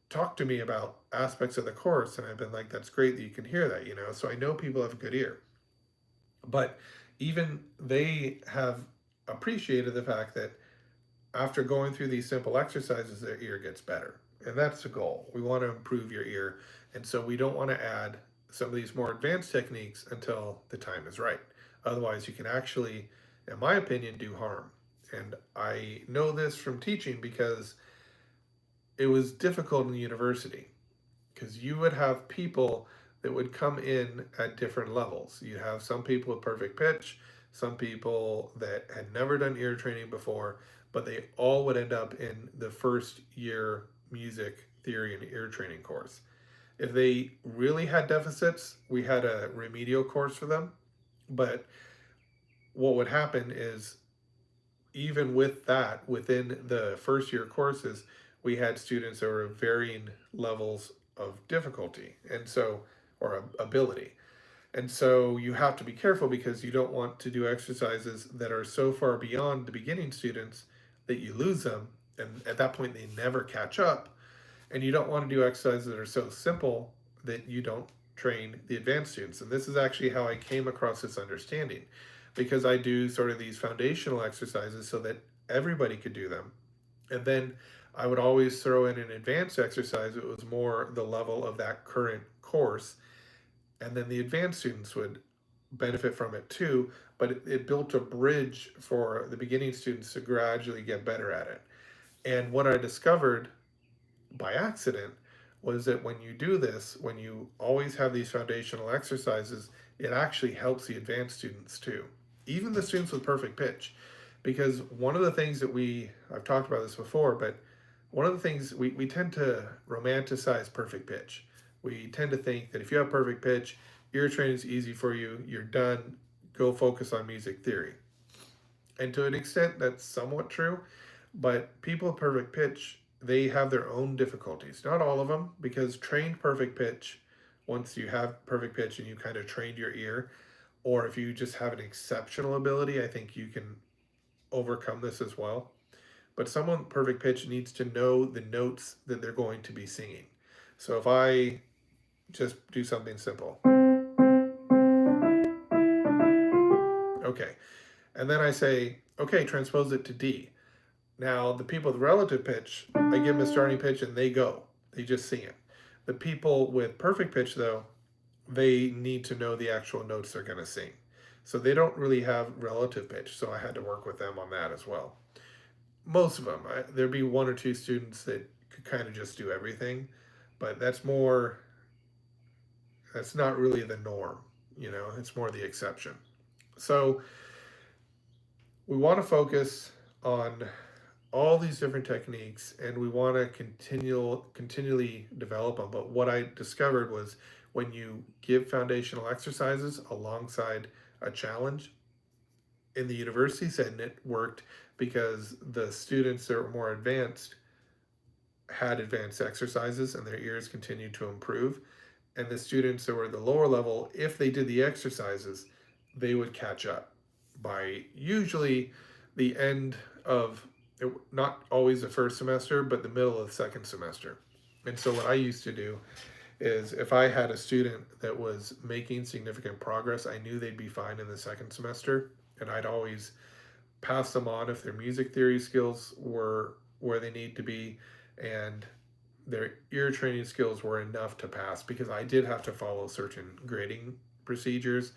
talked to me about aspects of the course, and I've been like, that's great that you can hear that, So I know people have a good ear. But even they have appreciated the fact that after going through these simple exercises, their ear gets better. And that's the goal. We want to improve your ear. And so we don't want to add some of these more advanced techniques until the time is right. Otherwise, you can actually, in my opinion, do harm. And I know this from teaching because it was difficult in the university, because you would have people that would come in at different levels. You have some people with perfect pitch, some people that had never done ear training before, but they all would end up in the first year music theory and ear training course. If they really had deficits, we had a remedial course for them. But what would happen is, even with that, within the first year courses, we had students that were of varying levels of difficulty or ability. And so you have to be careful, because you don't want to do exercises that are so far beyond the beginning students that you lose them. And at that point, they never catch up. And you don't want to do exercises that are so simple that you don't train the advanced students. And this is actually how I came across this understanding, because I do sort of these foundational exercises so that everybody could do them. And then I would always throw in an advanced exercise that was more the level of that current course. And then the advanced students would benefit from it too, but it built a bridge for the beginning students to gradually get better at it. And what I discovered by accident was that when you do this, when you always have these foundational exercises, it actually helps the advanced students too, even the students with perfect pitch. Because one of the things that I've talked about this before, but one of the things we tend to romanticize perfect pitch. We tend to think that if you have perfect pitch, ear training is easy for you, you're done, go focus on music theory. And to an extent, that's somewhat true, but people with perfect pitch, they have their own difficulties. Not all of them, because trained perfect pitch, once you have perfect pitch and you kind of trained your ear, or if you just have an exceptional ability, I think you can overcome this as well. But someone with perfect pitch needs to know the notes that they're going to be singing. So if I just do something simple, okay, and then I say, okay, transpose it to D. Now, the people with relative pitch, I give them a starting pitch and they go. They just sing it. The people with perfect pitch, though, they need to know the actual notes they're going to sing. So they don't really have relative pitch. So I had to work with them on that as well. Most of them, there'd be one or two students that could kind of just do everything, but that's not really the norm. It's more the exception. So we want to focus on all these different techniques, and we want to continually develop them. But what I discovered was, when you give foundational exercises alongside a challenge in the university setting, it worked, because the students that were more advanced had advanced exercises and their ears continued to improve. And the students that were at the lower level, if they did the exercises, they would catch up by usually the end of not always the first semester, but the middle of the second semester. And so what I used to do is if I had a student that was making significant progress, I knew they'd be fine in the second semester, and I'd always pass them on if their music theory skills were where they need to be and their ear training skills were enough to pass, because I did have to follow certain grading procedures.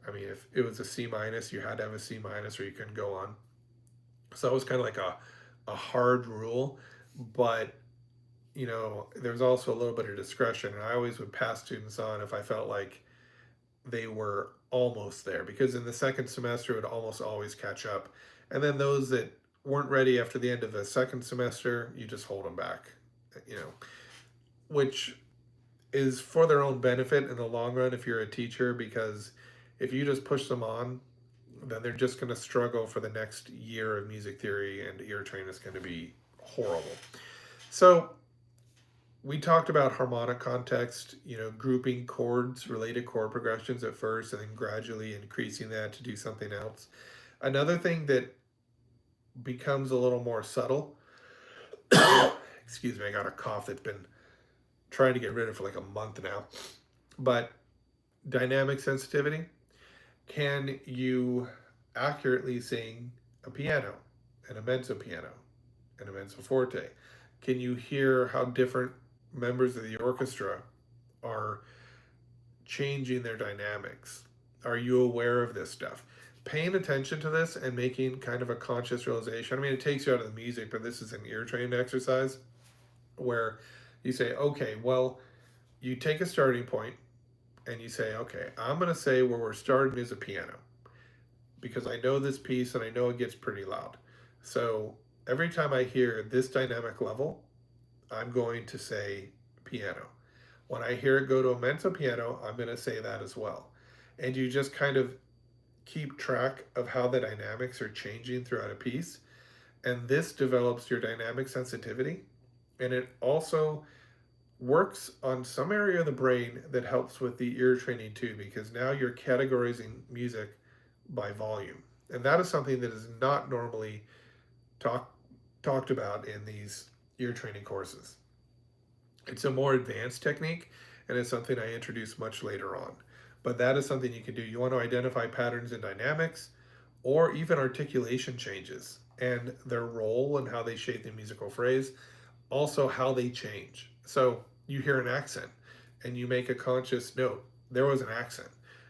I mean, if it was a C minus, you had to have a C minus or you couldn't go on. So it was kind of like a hard rule, but there's also a little bit of discretion. And I always would pass students on if I felt like they were almost there, because in the second semester, it would almost always catch up. And then those that weren't ready after the end of the second semester, you just hold them back, you know, which is for their own benefit in the long run if you're a teacher, because if you just push them on, then they're just going to struggle for the next year of music theory, and ear training is going to be horrible. So we talked about harmonic context, grouping chords, related chord progressions at first, and then gradually increasing that to do something else. Another thing that becomes a little more subtle, excuse me, I got a cough that's been trying to get rid of for like a month now, but dynamic sensitivity. Can you accurately sing a piano and a mezzo piano and a mezzo forte? Can you hear how different members of the orchestra are changing their dynamics? Are you aware of this stuff? Paying attention to this and making kind of a conscious realization. I mean, it takes you out of the music, but this is an ear training exercise where you say, okay, well, you take a starting point and you say, okay, I'm going to say where we're starting is a piano, because I know this piece and I know it gets pretty loud. So every time I hear this dynamic level, I'm going to say piano. When I hear it go to a mezzo piano, I'm going to say that as well. And you just kind of keep track of how the dynamics are changing throughout a piece. And this develops your dynamic sensitivity. And it also works on some area of the brain that helps with the ear training too, because now you're categorizing music by volume. And that is something that is not normally talk, talked about in these ear training courses. It's a more advanced technique, and it's something I introduce much later on. But that is something you can do. You want to identify patterns in dynamics or even articulation changes and their role and how they shape the musical phrase, also how they change. So you hear an accent and you make a conscious note. There was an accent.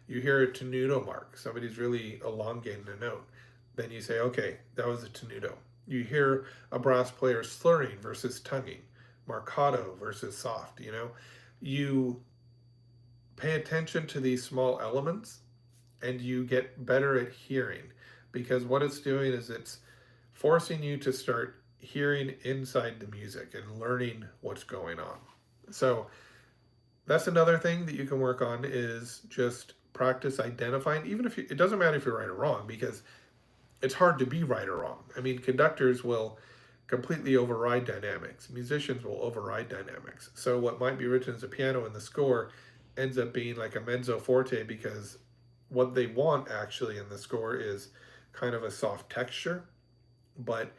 You hear a tenuto mark. Somebody's really elongating a note. Then you say, okay, that was a tenuto. You hear a brass player slurring versus tonguing, marcato versus soft. You pay attention to these small elements and you get better at hearing, because what it's doing is it's forcing you to start hearing inside the music and learning what's going on. So that's another thing that you can work on, is just practice identifying, even if it doesn't matter if you're right or wrong, because it's hard to be right or wrong. I mean, conductors will completely override dynamics. Musicians will override dynamics. So what might be written as a piano in the score ends up being like a mezzo forte, because what they want actually in the score is kind of a soft texture, but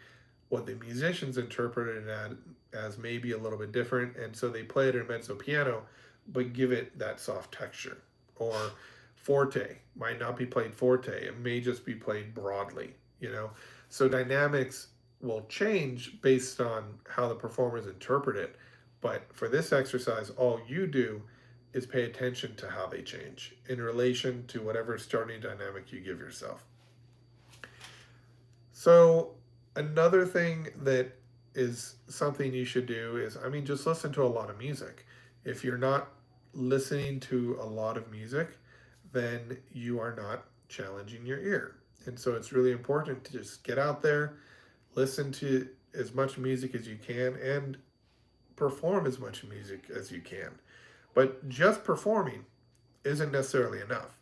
what the musicians interpreted it as maybe a little bit different, and so they play it in mezzo piano, but give it that soft texture. Or forte might not be played forte; it may just be played broadly. So dynamics will change based on how the performers interpret it. But for this exercise, all you do is pay attention to how they change in relation to whatever starting dynamic you give yourself. So another thing that is something you should do is, I mean, just listen to a lot of music. If you're not listening to a lot of music, then you are not challenging your ear. And so it's really important to just get out there, listen to as much music as you can, and perform as much music as you can. But just performing isn't necessarily enough,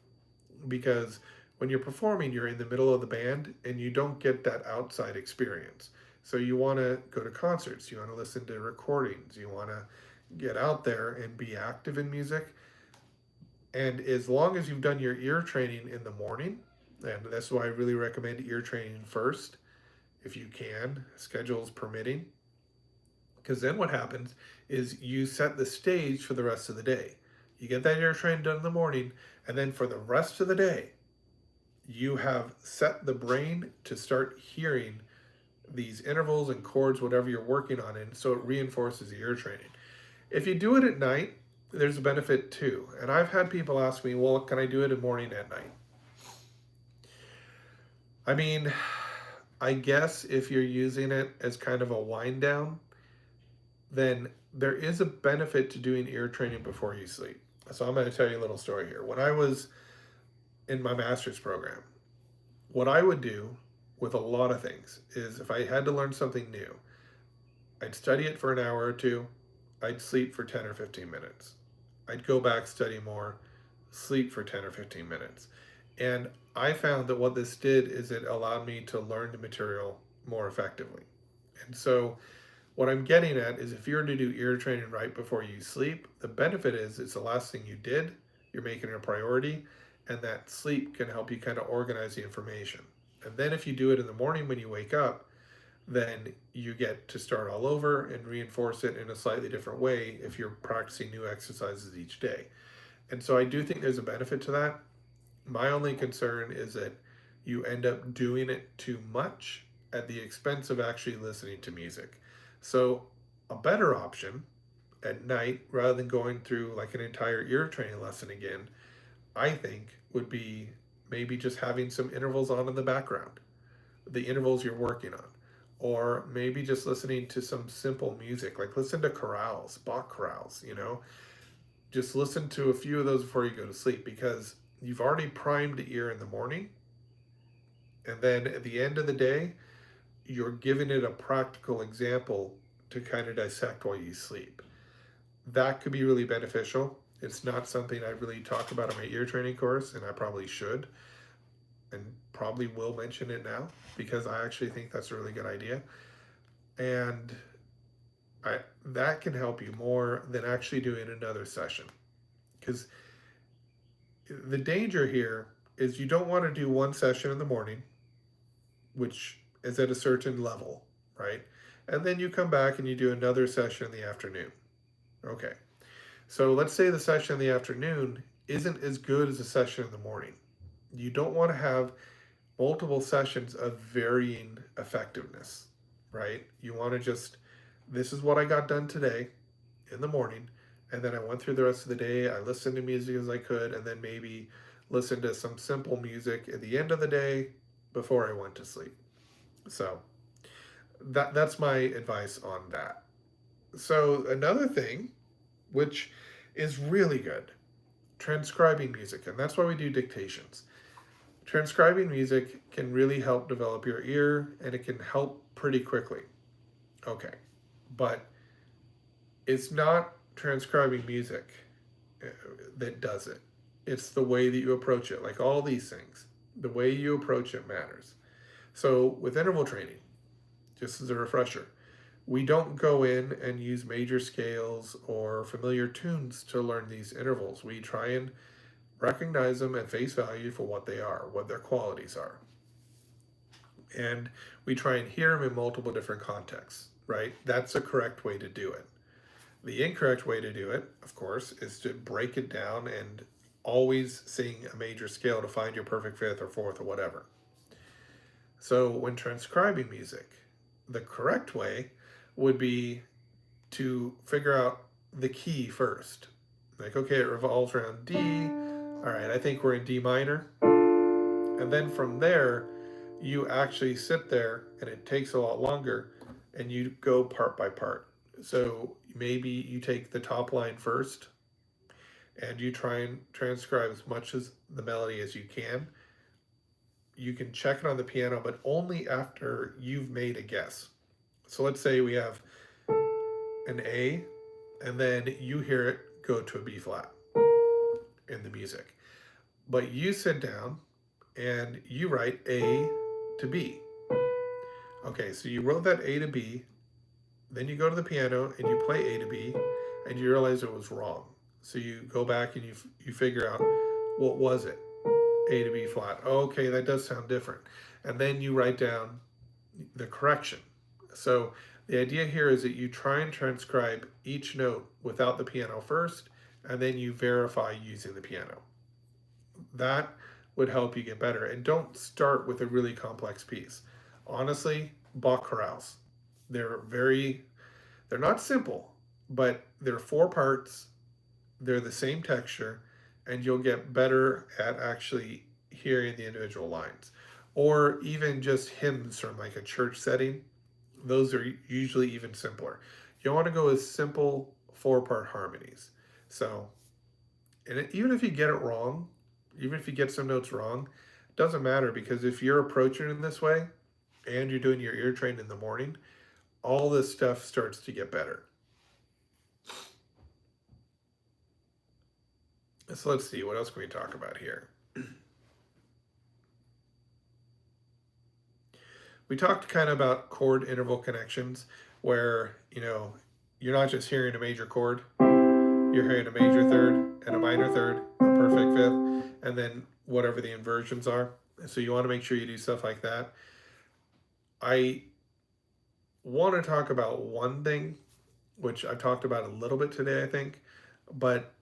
because when you're performing, you're in the middle of the band and you don't get that outside experience. So you want to go to concerts, you want to listen to recordings, you want to get out there and be active in music. And as long as you've done your ear training in the morning, and that's why I really recommend ear training first, if you can, schedules permitting. Because then what happens is you set the stage for the rest of the day. You get that ear training done in the morning, and then for the rest of the day, you have set the brain to start hearing these intervals and chords, whatever you're working on, and so it reinforces the ear training. If you do it at night, there's a benefit too. And I've had people ask me, well, can I do it in morning at night? I mean, I guess if you're using it as kind of a wind down, then there is a benefit to doing ear training before you sleep. So I'm going to tell you a little story here. When I was in my master's program, what I would do with a lot of things is if I had to learn something new, I'd study it for an hour or two, I'd sleep for 10 or 15 minutes. I'd go back, study more, sleep for 10 or 15 minutes. And I found that what this did is it allowed me to learn the material more effectively. And so what I'm getting at is if you're to do ear training right before you sleep, the benefit is it's the last thing you did, you're making it a priority, and that sleep can help you kind of organize the information. And then if you do it in the morning when you wake up, then you get to start all over and reinforce it in a slightly different way if you're practicing new exercises each day. And so I do think there's a benefit to that. My only concern is that you end up doing it too much at the expense of actually listening to music. So a better option at night, rather than going through like an entire ear training lesson again, I think would be maybe just having some intervals on in the background, the intervals you're working on. Or maybe just listening to some simple music, like listen to chorales, Bach chorales, just listen to a few of those before you go to sleep because you've already primed the ear in the morning. And then at the end of the day, you're giving it a practical example to kind of dissect while you sleep. That could be really beneficial. It's not something I really talk about in my ear training course, and I probably should and probably will mention it now because I actually think that's a really good idea. And that can help you more than actually doing another session. Because the danger here is you don't want to do one session in the morning, which is at a certain level, right? And then you come back and you do another session in the afternoon. Okay. So let's say the session in the afternoon isn't as good as a session in the morning. You don't want to have multiple sessions of varying effectiveness, right? You want to just, this is what I got done today in the morning. And then I went through the rest of the day. I listened to music as I could, and then maybe listen to some simple music at the end of the day before I went to sleep. So that's my advice on that. So another thing, which is really good, transcribing music, and that's why we do dictations. Transcribing music can really help develop your ear, and it can help pretty quickly. Okay, but it's not transcribing music that does it. It's the way that you approach it. Like all these things, the way you approach it matters. So with interval training, just as a refresher, we don't go in and use major scales or familiar tunes to learn these intervals. We try and recognize them at face value for what they are, what their qualities are. And we try and hear them in multiple different contexts, right? That's the correct way to do it. The incorrect way to do it, of course, is to break it down and always sing a major scale to find your perfect fifth or fourth or whatever. So when transcribing music, the correct way would be to figure out the key first. Like, okay, it revolves around D. All right, I think we're in D minor. And then from there, you actually sit there and it takes a lot longer and you go part by part. So maybe you take the top line first and you try and transcribe as much as the melody as you can. You can check it on the piano, but only after you've made a guess. So let's say we have an A, and then you hear it go to a B flat in the music. But you sit down and you write A to B. Okay, so you wrote that A to B, then you go to the piano and you play A to B, and you realize it was wrong. So you go back and you figure out what was it? A to B flat. Okay, that does sound different. And then you write down the correction. So the idea here is that you try and transcribe each note without the piano first, and then you verify using the piano. That would help you get better. And don't start with a really complex piece. Honestly, Bach chorales. They're very, they're not simple, but they're four parts. They're the same texture, and you'll get better at actually hearing the individual lines. Or even just hymns from like a church setting. Those are usually even simpler. You want to go with simple four-part harmonies. So, even if you get it wrong, even if you get some notes wrong, it doesn't matter, because if you're approaching it in this way and you're doing your ear training in the morning, all this stuff starts to get better. So let's see, what else can we talk about here? We talked kind of about chord interval connections, where, you're not just hearing a major chord, you're hearing a major third and a minor third, a perfect fifth, and then whatever the inversions are. So you want to make sure you do stuff like that. I want to talk about one thing, which I've talked about a little bit today, I think, but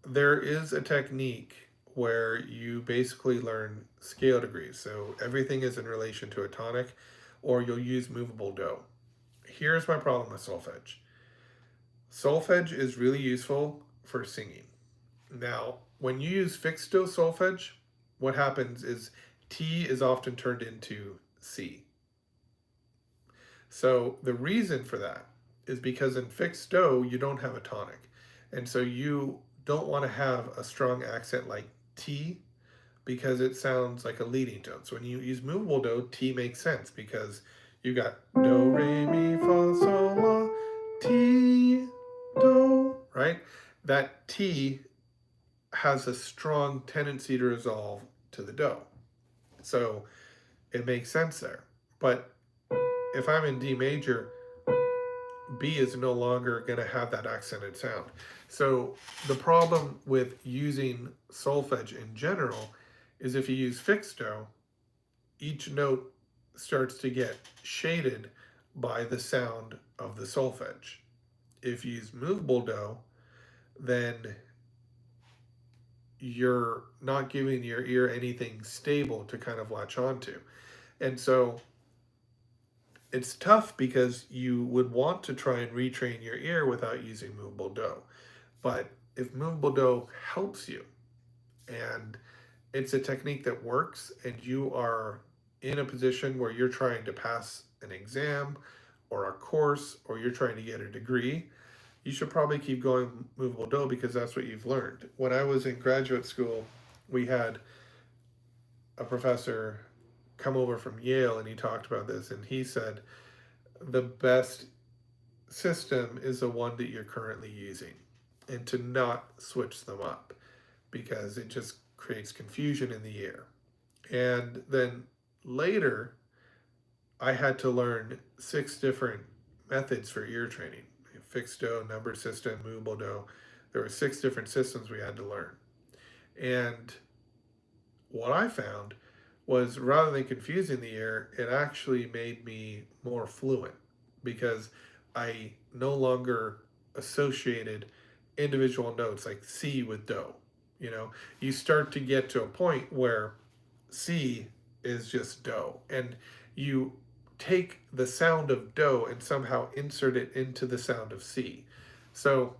there is a technique where you basically learn scale degrees. So everything is in relation to a tonic, or you'll use movable do. Here's my problem with solfege. Solfege is really useful for singing. Now, when you use fixed do solfege, what happens is T is often turned into C. So the reason for that is because in fixed do, you don't have a tonic. And so you don't want to have a strong accent like T, because it sounds like a leading tone. So when you use movable do, T makes sense, because you got do, re, mi, fa, sol, la, T, do, right? That T has a strong tendency to resolve to the do. So it makes sense there. But if I'm in D major, B is no longer going to have that accented sound. So the problem with using solfege in general is if you use fixed do, each note starts to get shaded by the sound of the solfege. If you use movable do, then you're not giving your ear anything stable to kind of latch onto. And so it's tough, because you would want to try and retrain your ear without using movable do. But if movable do helps you, and it's a technique that works, and you are in a position where you're trying to pass an exam or a course, or you're trying to get a degree, you should probably keep going movable do, because that's what you've learned. When I was in graduate school, we had a professor come over from Yale, and he talked about this, and he said the best system is the one that you're currently using, and to not switch them up, because it just creates confusion in the ear. And then later, I had to learn 6 different methods for ear training: fixed do, numbered system, movable do. There were 6 different systems we had to learn. And what I found was, rather than confusing the ear, it actually made me more fluent, because I no longer associated individual notes like C with do. You start to get to a point where C is just do, and you take the sound of do and somehow insert it into the sound of C. So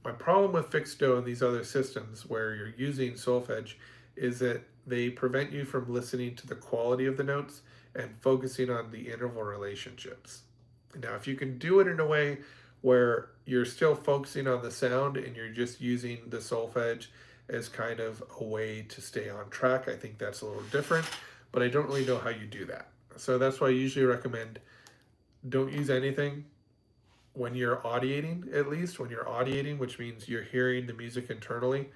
my problem with fixed do and these other systems where you're using solfege is that they prevent you from listening to the quality of the notes and focusing on the interval relationships. Now, if you can do it in a way where you're still focusing on the sound and you're just using the solfege as kind of a way to stay on track, I think that's a little different, but I don't really know how you do that. So that's why I usually recommend don't use anything when you're audiating, at least when you're audiating, which means you're hearing the music internally.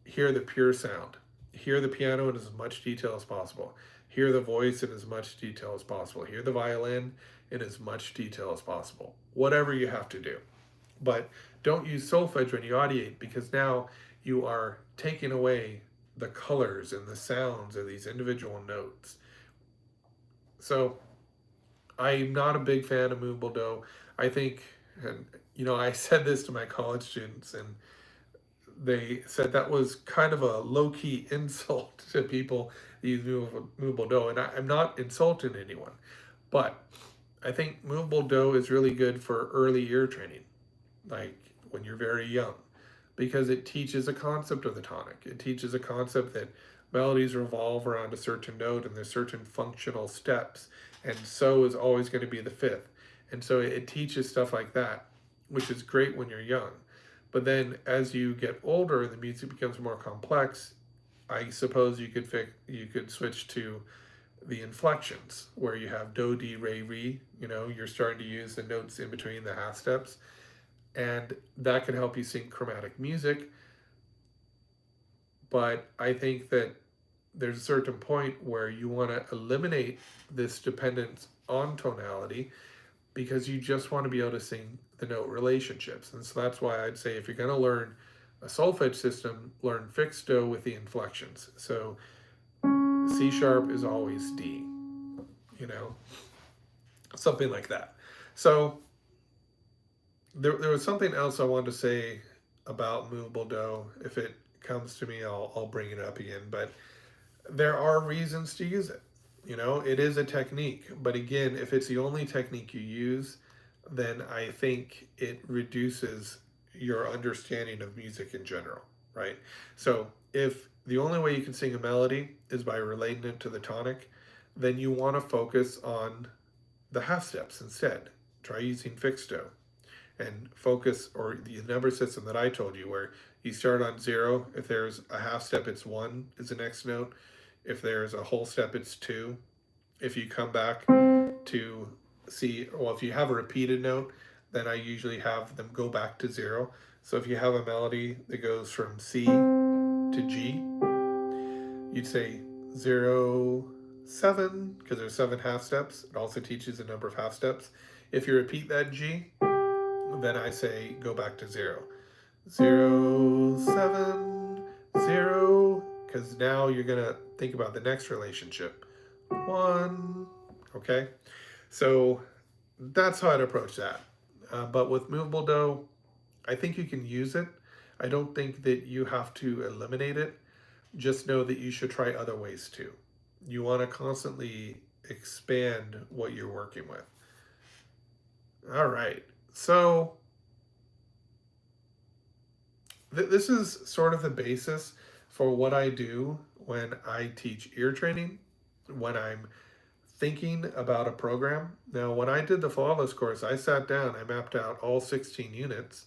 Hear the pure sound. Hear the piano in as much detail as possible. Hear the voice in as much detail as possible. Hear the violin in as much detail as possible. Whatever you have to do. But don't use solfege when you audiate, because now you are taking away the colors and the sounds of these individual notes. So I'm not a big fan of movable do. I think, and I said this to my college students, and they said that was kind of a low key insult to people that use movable do. And I'm not insulting anyone, but I think movable do is really good for early ear training, like when you're very young, because it teaches a concept of the tonic. It teaches a concept that melodies revolve around a certain note and there's certain functional steps, and so is always going to be the fifth. And so it teaches stuff like that, which is great when you're young. But then as you get older and the music becomes more complex, I suppose you could switch to the inflections where you have do, di, re, re. You're starting to use the notes in between the half steps, and that can help you sing chromatic music. But I think that there's a certain point where you want to eliminate this dependence on tonality because you just want to be able to sing the note relationships. And so that's why I'd say if you're going to learn a solfege system, learn fixed do with the inflections. So C sharp is always D, you know, something like that. So there was something else I wanted to say about movable do. If it comes to me, I'll bring it up again. But there are reasons to use it. It is a technique. But again, if it's the only technique you use, then I think it reduces your understanding of music in general, right? So if the only way you can sing a melody is by relating it to the tonic, then you want to focus on the half steps instead. Try using fixed do and focus, or the number system that I told you, where you start on 0. If there's a half step, it's 1 is the next note. If there's a whole step, it's 2. If you come back to C, well, if you have a repeated note, then I usually have them go back to 0. So if you have a melody that goes from C to G, you'd say 0, 7, because there's 7 half steps. It also teaches a number of half steps. If you repeat that G, then I say go back to 0. 0, 7, 0, because now you're going to think about the next relationship. 1, okay? So that's how I'd approach that. But with movable do, I think you can use it. I don't think that you have to eliminate it. Just know that you should try other ways too. You want to constantly expand what you're working with. All right. So this is sort of the basis for what I do when I teach ear training, when I'm thinking about a program. Now, when I did the Flawless course, I sat down, I mapped out all 16 units,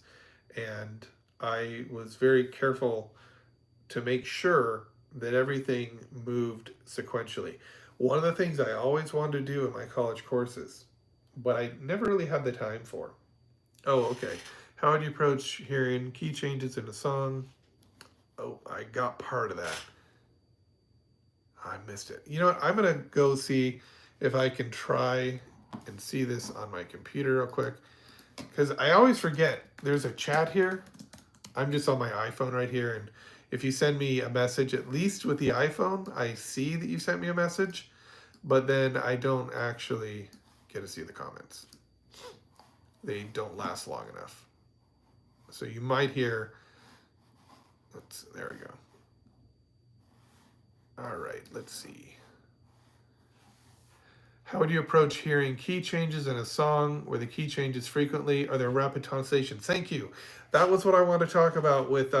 and I was very careful to make sure that everything moved sequentially. One of the things I always wanted to do in my college courses, but I never really had the time for. Oh, okay. How would you approach hearing key changes in a song? Oh, I got part of that. I missed it. You know what? I'm going to go see if I can try and see this on my computer real quick, because I always forget there's a chat here. I'm just on my iPhone right here, and if you send me a message, at least with the iPhone, I see that you sent me a message, but then I don't actually get to see the comments. They don't last long enough. So you might hear, there we go. All right, let's see. How would you approach hearing key changes in a song where the key changes frequently? Are there rapid tonifications? Thank you. That was what I want to talk about with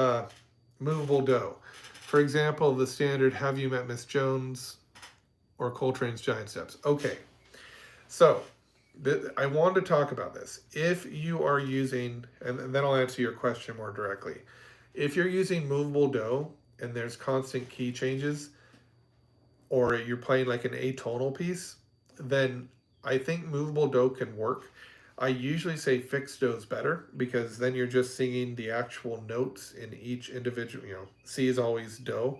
movable do. For example, the standard Have You Met Miss Jones or Coltrane's Giant Steps. Okay, so I wanted to talk about this. If you are using, and then I'll answer your question more directly. If you're using movable do and there's constant key changes, or you're playing like an atonal piece, then I think movable do can work. I usually say fixed do is better because then you're just singing the actual notes in each individual, C is always do.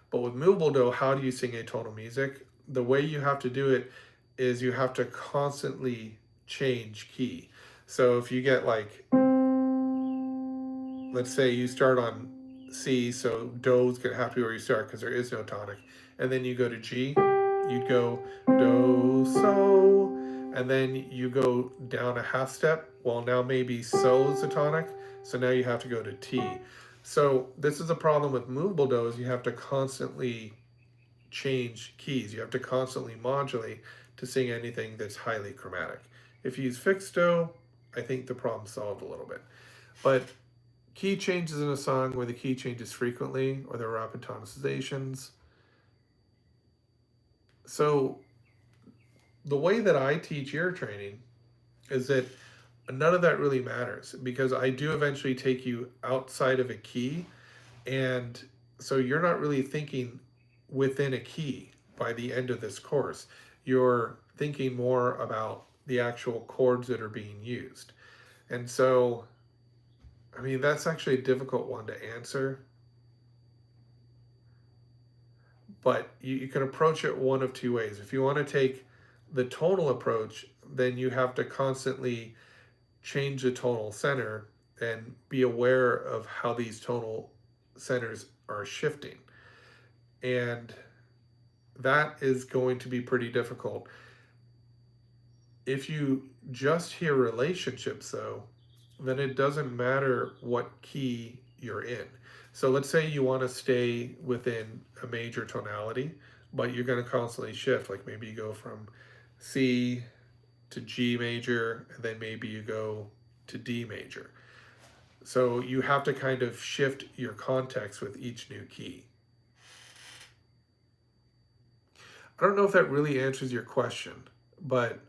But with movable do, how do you sing atonal music? The way you have to do it is you have to constantly change key. So if you get like, let's say you start on C, so do is going to have to be where you start because there is no tonic. And then you go to G, you'd go do, so, and then you go down a half step. Well, now maybe so is the tonic, so now you have to go to T. So this is a problem with movable do is you have to constantly change keys. You have to constantly modulate to sing anything that's highly chromatic. If you use fixed do, I think the problem's solved a little bit. But key changes in a song where the key changes frequently or there are rapid tonizations. So the way that I teach ear training is that none of that really matters because I do eventually take you outside of a key. And so you're not really thinking within a key by the end of this course. You're thinking more about the actual chords that are being used. And so, I mean, that's actually a difficult one to answer. But you can approach it one of two ways. If you want to take the tonal approach, then you have to constantly change the tonal center and be aware of how these tonal centers are shifting. And that is going to be pretty difficult. If you just hear relationships, though, then it doesn't matter what key you're in. So let's say you want to stay within a major tonality, but you're going to constantly shift. Like maybe you go from C to G major, and then maybe you go to D major. So you have to kind of shift your context with each new key. I don't know if that really answers your question, but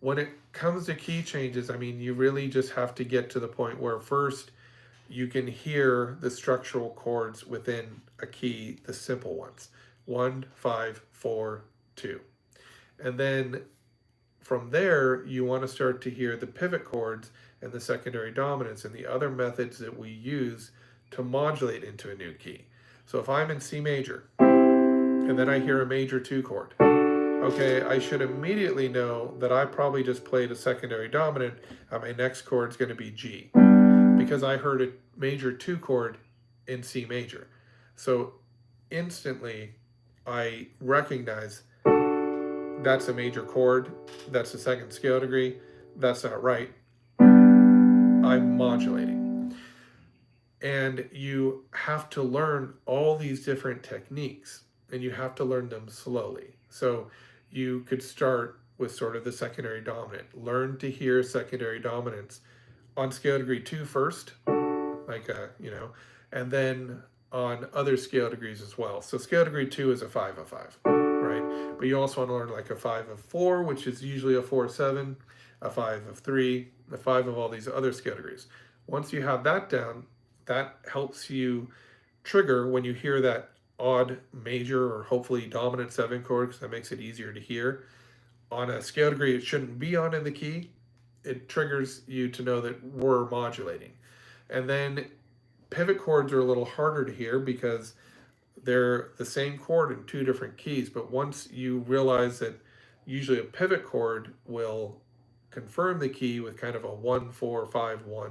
when it comes to key changes, I mean, you really just have to get to the point where first you can hear the structural chords within a key, the simple ones 1, 5, 4, 2. And then from there, you want to start to hear the pivot chords and the secondary dominants and the other methods that we use to modulate into a new key. So if I'm in C major and then I hear a major 2 chord, okay, I should immediately know that I probably just played a secondary dominant and my next chord is going to be G because I heard a major 2 chord in C major. So instantly I recognize that's a major chord, that's a second scale degree, that's not right. I'm modulating. And you have to learn all these different techniques and you have to learn them slowly. So you could start with sort of the secondary dominant. Learn to hear secondary dominants on scale degree 2 first, like, and then on other scale degrees as well. So scale degree 2 is a 5 of 5, right? But you also want to learn like a 5 of 4, which is usually a 4-7, a 5 of 3, a 5 of all these other scale degrees. Once you have that down, that helps you trigger when you hear that odd major or hopefully dominant 7 chord, because that makes it easier to hear. On a scale degree it shouldn't be on in the key, it triggers you to know that we're modulating. And then pivot chords are a little harder to hear because they're the same chord in 2 different keys. But once you realize that usually a pivot chord will confirm the key with kind of a 1-4-5-1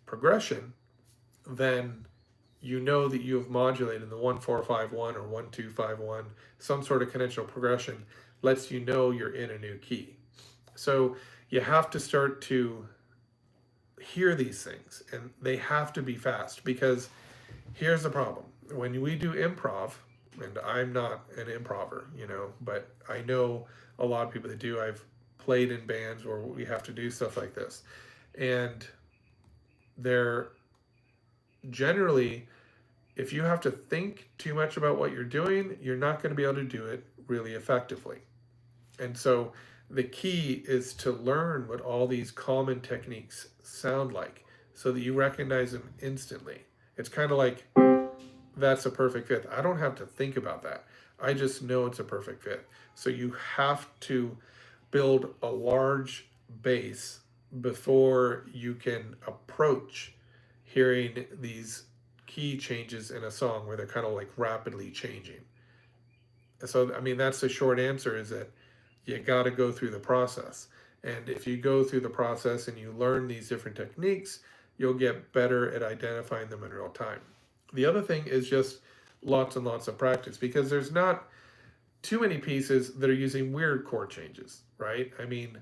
progression, then you know that you have modulated the 1-4-5-1 or 1-2-5-1, some sort of conventional progression lets you know you're in a new key. So you have to start to hear these things and they have to be fast because here's the problem. When we do improv, and I'm not an improver, but I know a lot of people that do. I've played in bands where we have to do stuff like this. And they're generally, if you have to think too much about what you're doing, you're not going to be able to do it really effectively. And so the key is to learn what all these common techniques sound like so that you recognize them instantly. It's kind of like, that's a perfect fifth. I don't have to think about that. I just know it's a perfect fifth. So you have to build a large base before you can approach hearing these key changes in a song where they're kind of like rapidly changing. So, I mean, that's the short answer, is that you got to go through the process. And if you go through the process and you learn these different techniques, you'll get better at identifying them in real time. The other thing is just lots and lots of practice, because there's not too many pieces that are using weird chord changes. right? I mean,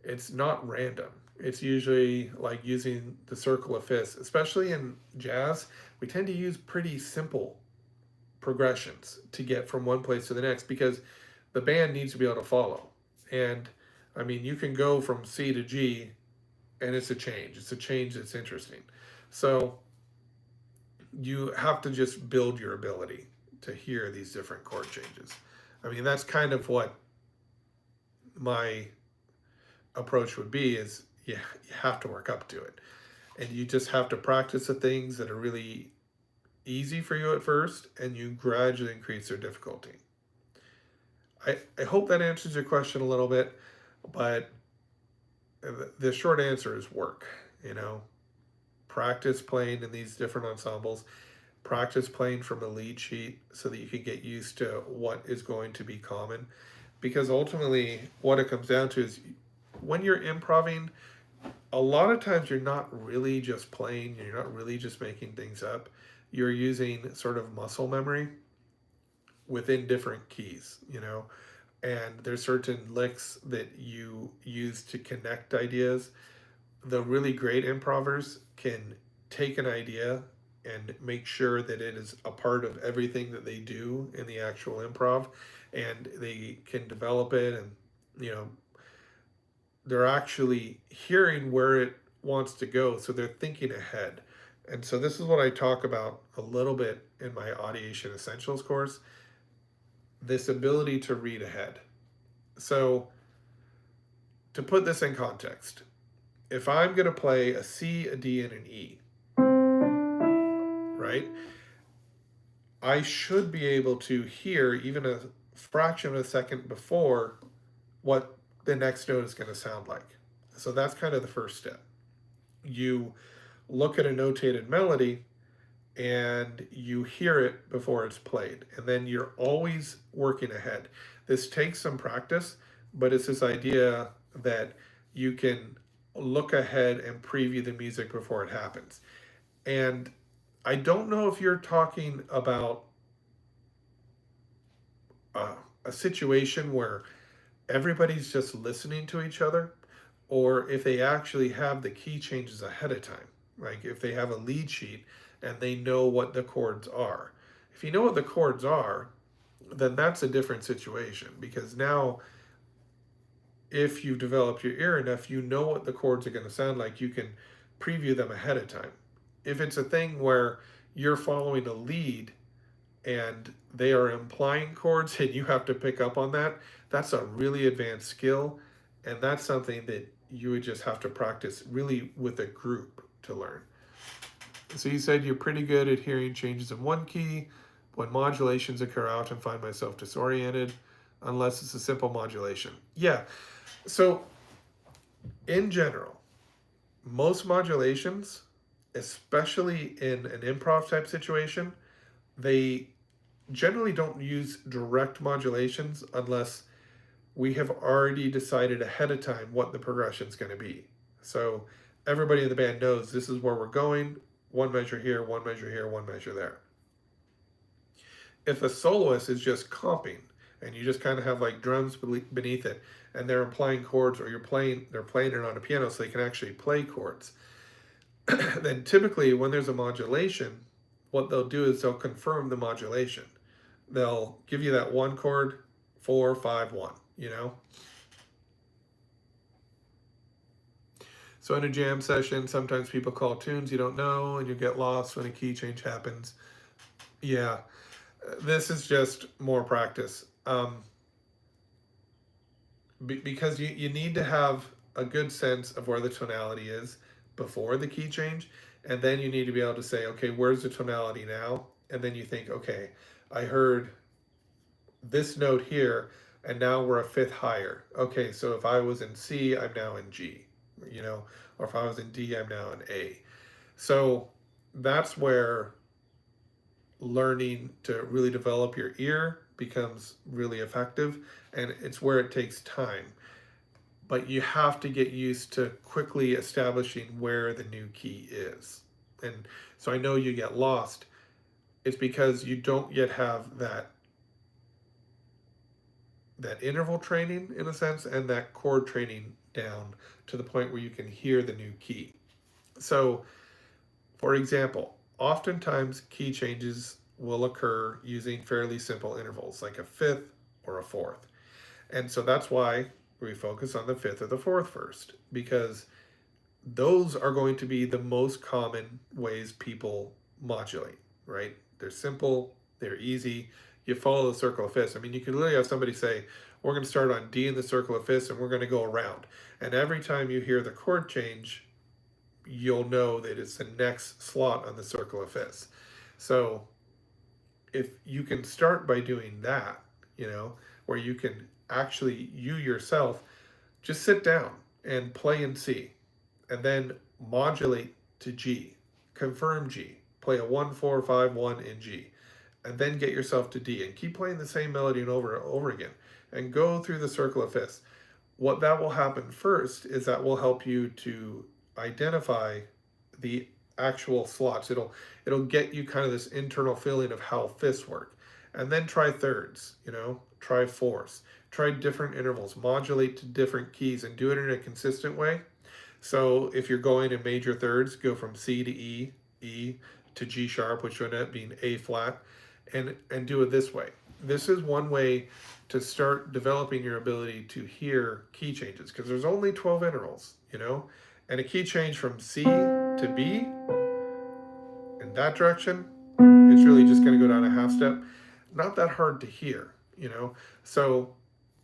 it's not random. It's usually like using the circle of fifths, especially in jazz. We tend to use pretty simple progressions to get from one place to the next because the band needs to be able to follow. And I mean, you can go from C to G and it's a change. It's a change that's interesting. So you have to just build your ability to hear these different chord changes. I mean, that's kind of what my approach would be is you have to work up to it. And you just have to practice the things that are really easy for you at first and you gradually increase their difficulty. I hope that answers your question a little bit, but the short answer is work, you know. Practice playing in these different ensembles, practice playing from a lead sheet so that you can get used to what is going to be common. Because ultimately, what it comes down to is when you're improvising, a lot of times you're not really just playing, you're not really just making things up. You're using sort of muscle memory within different keys, you know, and there's certain licks that you use to connect ideas. The really great improvers can take an idea and make sure that it is a part of everything that they do in the actual improv, and they can develop it, and you know, they're actually hearing where it wants to go, so they're thinking ahead. And so this is what I talk about a little bit in my Audiation Essentials course, this ability to read ahead. So to put this in context, if I'm going to play a C, a D, and an E, right, I should be able to hear even a fraction of a second before what the next note is going to sound like. So that's kind of the first step. You look at a notated melody and you hear it before it's played, and then you're always working ahead. This takes some practice, but it's this idea that you can look ahead and preview the music before it happens. And I don't know if you're talking about a situation where everybody's just listening to each other, or if they actually have the key changes ahead of time. Like if they have a lead sheet and they know what the chords are. If you know what the chords are, then that's a different situation because now if you've developed your ear enough, you know what the chords are going to sound like. You can preview them ahead of time. If it's a thing where you're following a lead and they are implying chords and you have to pick up on that, that's a really advanced skill. And that's something that you would just have to practice really with a group to learn. So you said you're pretty good at hearing changes in one key. When modulations occur, I often find myself disoriented unless it's a simple modulation. Yeah. So in general, most modulations, especially in an improv type situation, they generally don't use direct modulations unless we have already decided ahead of time what the progression is going to be. So everybody in the band knows this is where we're going, one measure here, one measure here, one measure there. If a soloist is just comping and you just kind of have like drums beneath it and they're applying chords, or they're playing it on a piano so they can actually play chords, then typically when there's a modulation, what they'll do is they'll confirm the modulation. They'll give you that one chord, 4, 5, 1, you know? So in a jam session, sometimes people call tunes you don't know and you get lost when a key change happens. Yeah, this is just more practice. Because you need to have a good sense of where the tonality is before the key change. And then you need to be able to say, okay, where's the tonality now? And then you think, okay, I heard this note here, and now we're a fifth higher. Okay, so if I was in C, I'm now in G, you know, or if I was in D, I'm now in A. So that's where learning to really develop your ear becomes really effective, and it's where it takes time. But you have to get used to quickly establishing where the new key is. And so I know you get lost. It's because you don't yet have that that interval training in a sense and that chord training down to the point where you can hear the new key. So, for example, oftentimes key changes will occur using fairly simple intervals like a fifth or a fourth. And so that's why we focus on the fifth or the fourth first, because those are going to be the most common ways people modulate, right? They're simple, they're easy. You follow the circle of fifths. I mean, you can literally have somebody say, we're going to start on D in the circle of fifths and we're going to go around. And every time you hear the chord change, you'll know that it's the next slot on the circle of fifths. So if you can start by doing that, where you can actually, you yourself, just sit down and play in C and then modulate to G, confirm G, play a 1 4 5 1 in G, and then get yourself to D and keep playing the same melody and over again and go through the circle of fifths. What that will happen first is that will help you to identify the actual slots. It'll get you kind of this internal feeling of how fifths work. And then try thirds, try fourths, try different intervals, modulate to different keys and do it in a consistent way. So if you're going in major thirds, go from C to E, E to G sharp, which would end up being A flat, and do it this way. This is one way to start developing your ability to hear key changes, because there's only 12 intervals, and a key change from C to B in that direction, it's really just going to go down a half step. Not that hard to hear, So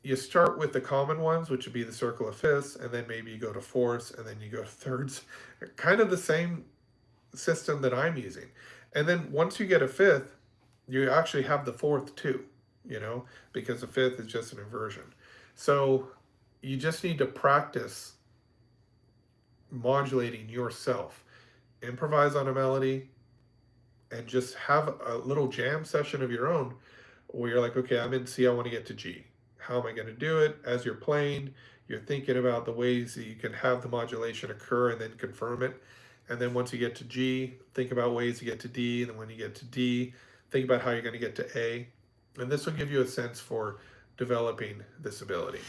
you start with the common ones, which would be the circle of fifths, and then maybe you go to fourths, and then you go to thirds. Kind of the same system that I'm using. And then once you get a fifth, you actually have the fourth too, because the fifth is just an inversion. So you just need to practice modulating yourself. Improvise on a melody and just have a little jam session of your own where you're like, okay, I'm in C, I want to get to G. How am I going to do it? As you're playing, you're thinking about the ways that you can have the modulation occur and then confirm it. And then once you get to G, think about ways to get to D. And then when you get to D, think about how you're going to get to A. And this will give you a sense for developing this ability.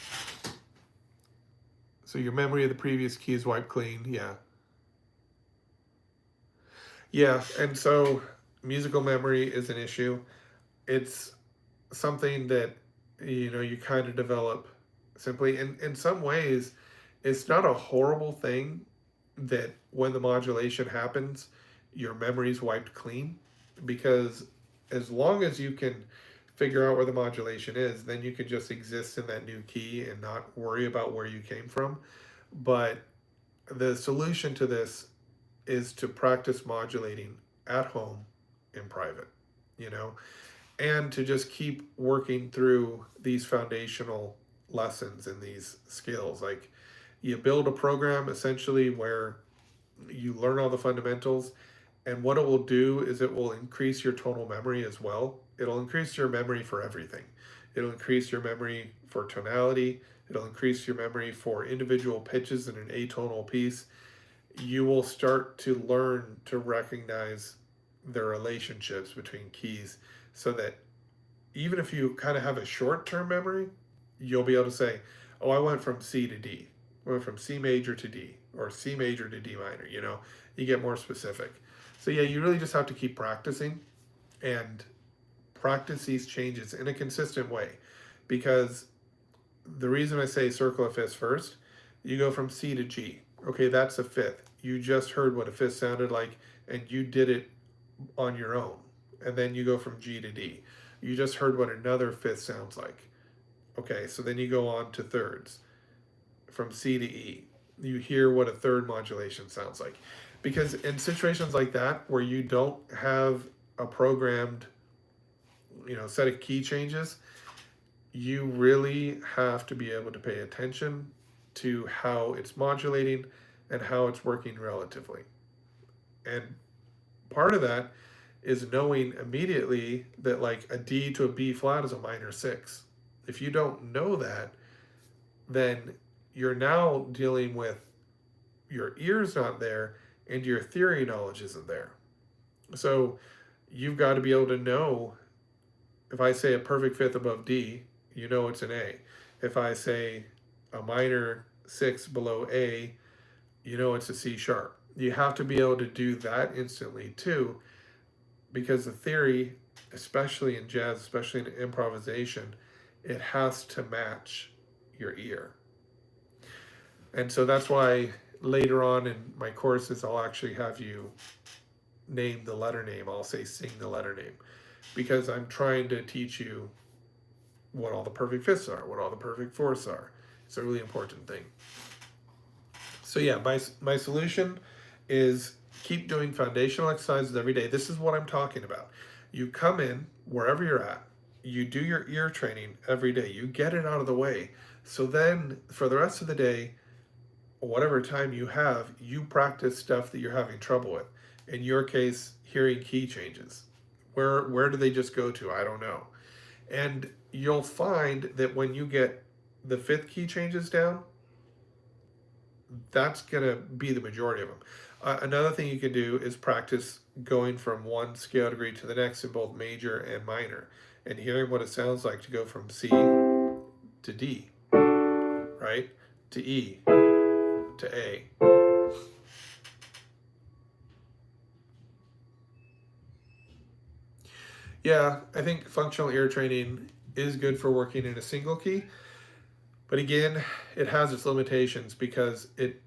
So your memory of the previous key is wiped clean. Yeah. Yeah. And so musical memory is an issue. It's something that, you kind of develop simply. In some ways, it's not a horrible thing that when the modulation happens, your memory's wiped clean, because as long as you can figure out where the modulation is, then you can just exist in that new key and not worry about where you came from. But the solution to this is to practice modulating at home in private, and to just keep working through these foundational lessons and these skills. Like, you build a program essentially where you learn all the fundamentals, and what it will do is it will increase your total memory as well. It'll increase your memory for everything. It'll increase your memory for tonality. It'll increase your memory for individual pitches in an atonal piece. You will start to learn to recognize the relationships between keys, so that even if you kind of have a short-term memory, you'll be able to say, oh, I went from C to D. I went from C major to D, or C major to D minor, you get more specific. So yeah, you really just have to keep practicing and practice these changes in a consistent way, because the reason I say circle of fifths first, you go from C to G. Okay, that's a fifth. You just heard what a fifth sounded like, and you did it on your own. And then you go from G to D. You just heard what another fifth sounds like. Okay, so then you go on to thirds. From C to E, you hear what a third modulation sounds like. Because in situations like that, where you don't have a programmed, set of key changes, you really have to be able to pay attention to how it's modulating and how it's working relatively. And part of that is knowing immediately that like a D to a B flat is a minor six. If you don't know that, then you're now dealing with your ears not there and your theory knowledge isn't there. So you've got to be able to know, if I say a perfect fifth above D, you know it's an A. If I say a minor 6 below A, you know it's a C sharp. You have to be able to do that instantly too, because the theory, especially in jazz, especially in improvisation, it has to match your ear. And so that's why later on in my courses, I'll actually have you name the letter name. I'll say sing the letter name, because I'm trying to teach you what all the perfect fifths are, what all the perfect fourths are. It's a really important thing. So yeah, my solution is keep doing foundational exercises every day. This is what I'm talking about. You come in wherever you're at, you do your ear training every day, you get it out of the way. So then for the rest of the day, whatever time you have, you practice stuff that you're having trouble with. In your case, hearing key changes. Where do they just go to? I don't know. And you'll find that when you get the fifth key changes down, that's going to be the majority of them. Another thing you can do is practice going from one scale degree to the next in both major and minor, and hearing what it sounds like to go from C to D, right? To E, to A. Yeah, I think functional ear training is good for working in a single key, but again, it has its limitations because it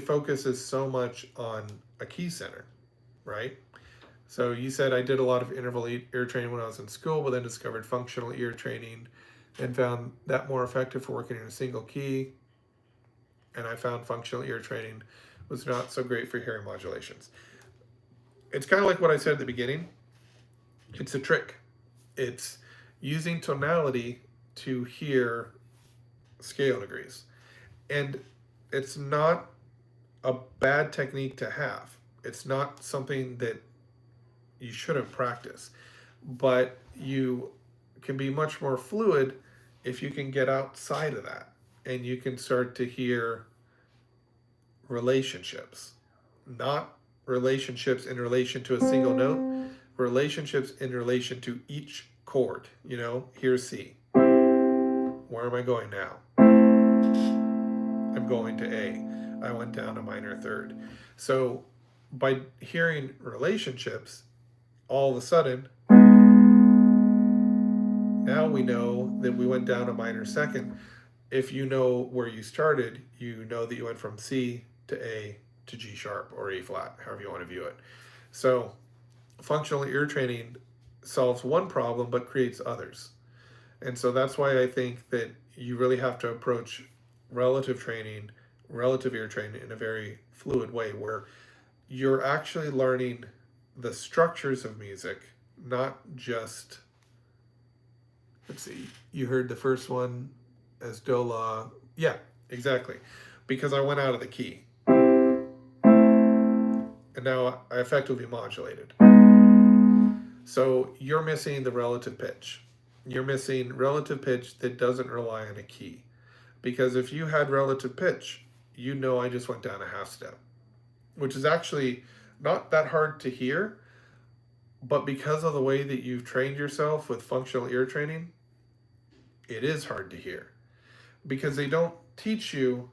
focuses so much on a key center, right? So you said I did a lot of interval ear training when I was in school, but then discovered functional ear training and found that more effective for working in a single key. And I found functional ear training was not so great for hearing modulations. It's kind of like what I said at the beginning. It's a trick. It's using tonality to hear scale degrees. And it's not a bad technique to have. It's not something that you shouldn't practice, but you can be much more fluid if you can get outside of that and you can start to hear relationships, not relationships in relation to a single note, relationships in relation to each chord. You know, here's C. Where am I going now? I'm going to A. I went down a minor third. So by hearing relationships, all of a sudden, now we know that we went down a minor second. If you know where you started, you know that you went from C to A to G sharp or A flat, however you want to view it. So functional ear training solves one problem but creates others. And so that's why I think that you really have to approach relative training, relative ear training in a very fluid way where you're actually learning the structures of music, not just, let's see, you heard the first one as do la. Yeah, exactly. Because I went out of the key. And now I effectively modulated. So you're missing the relative pitch. You're missing relative pitch that doesn't rely on a key. Because if you had relative pitch, you know I just went down a half step, which is actually not that hard to hear, but because of the way that you've trained yourself with functional ear training, it is hard to hear. Because they don't teach you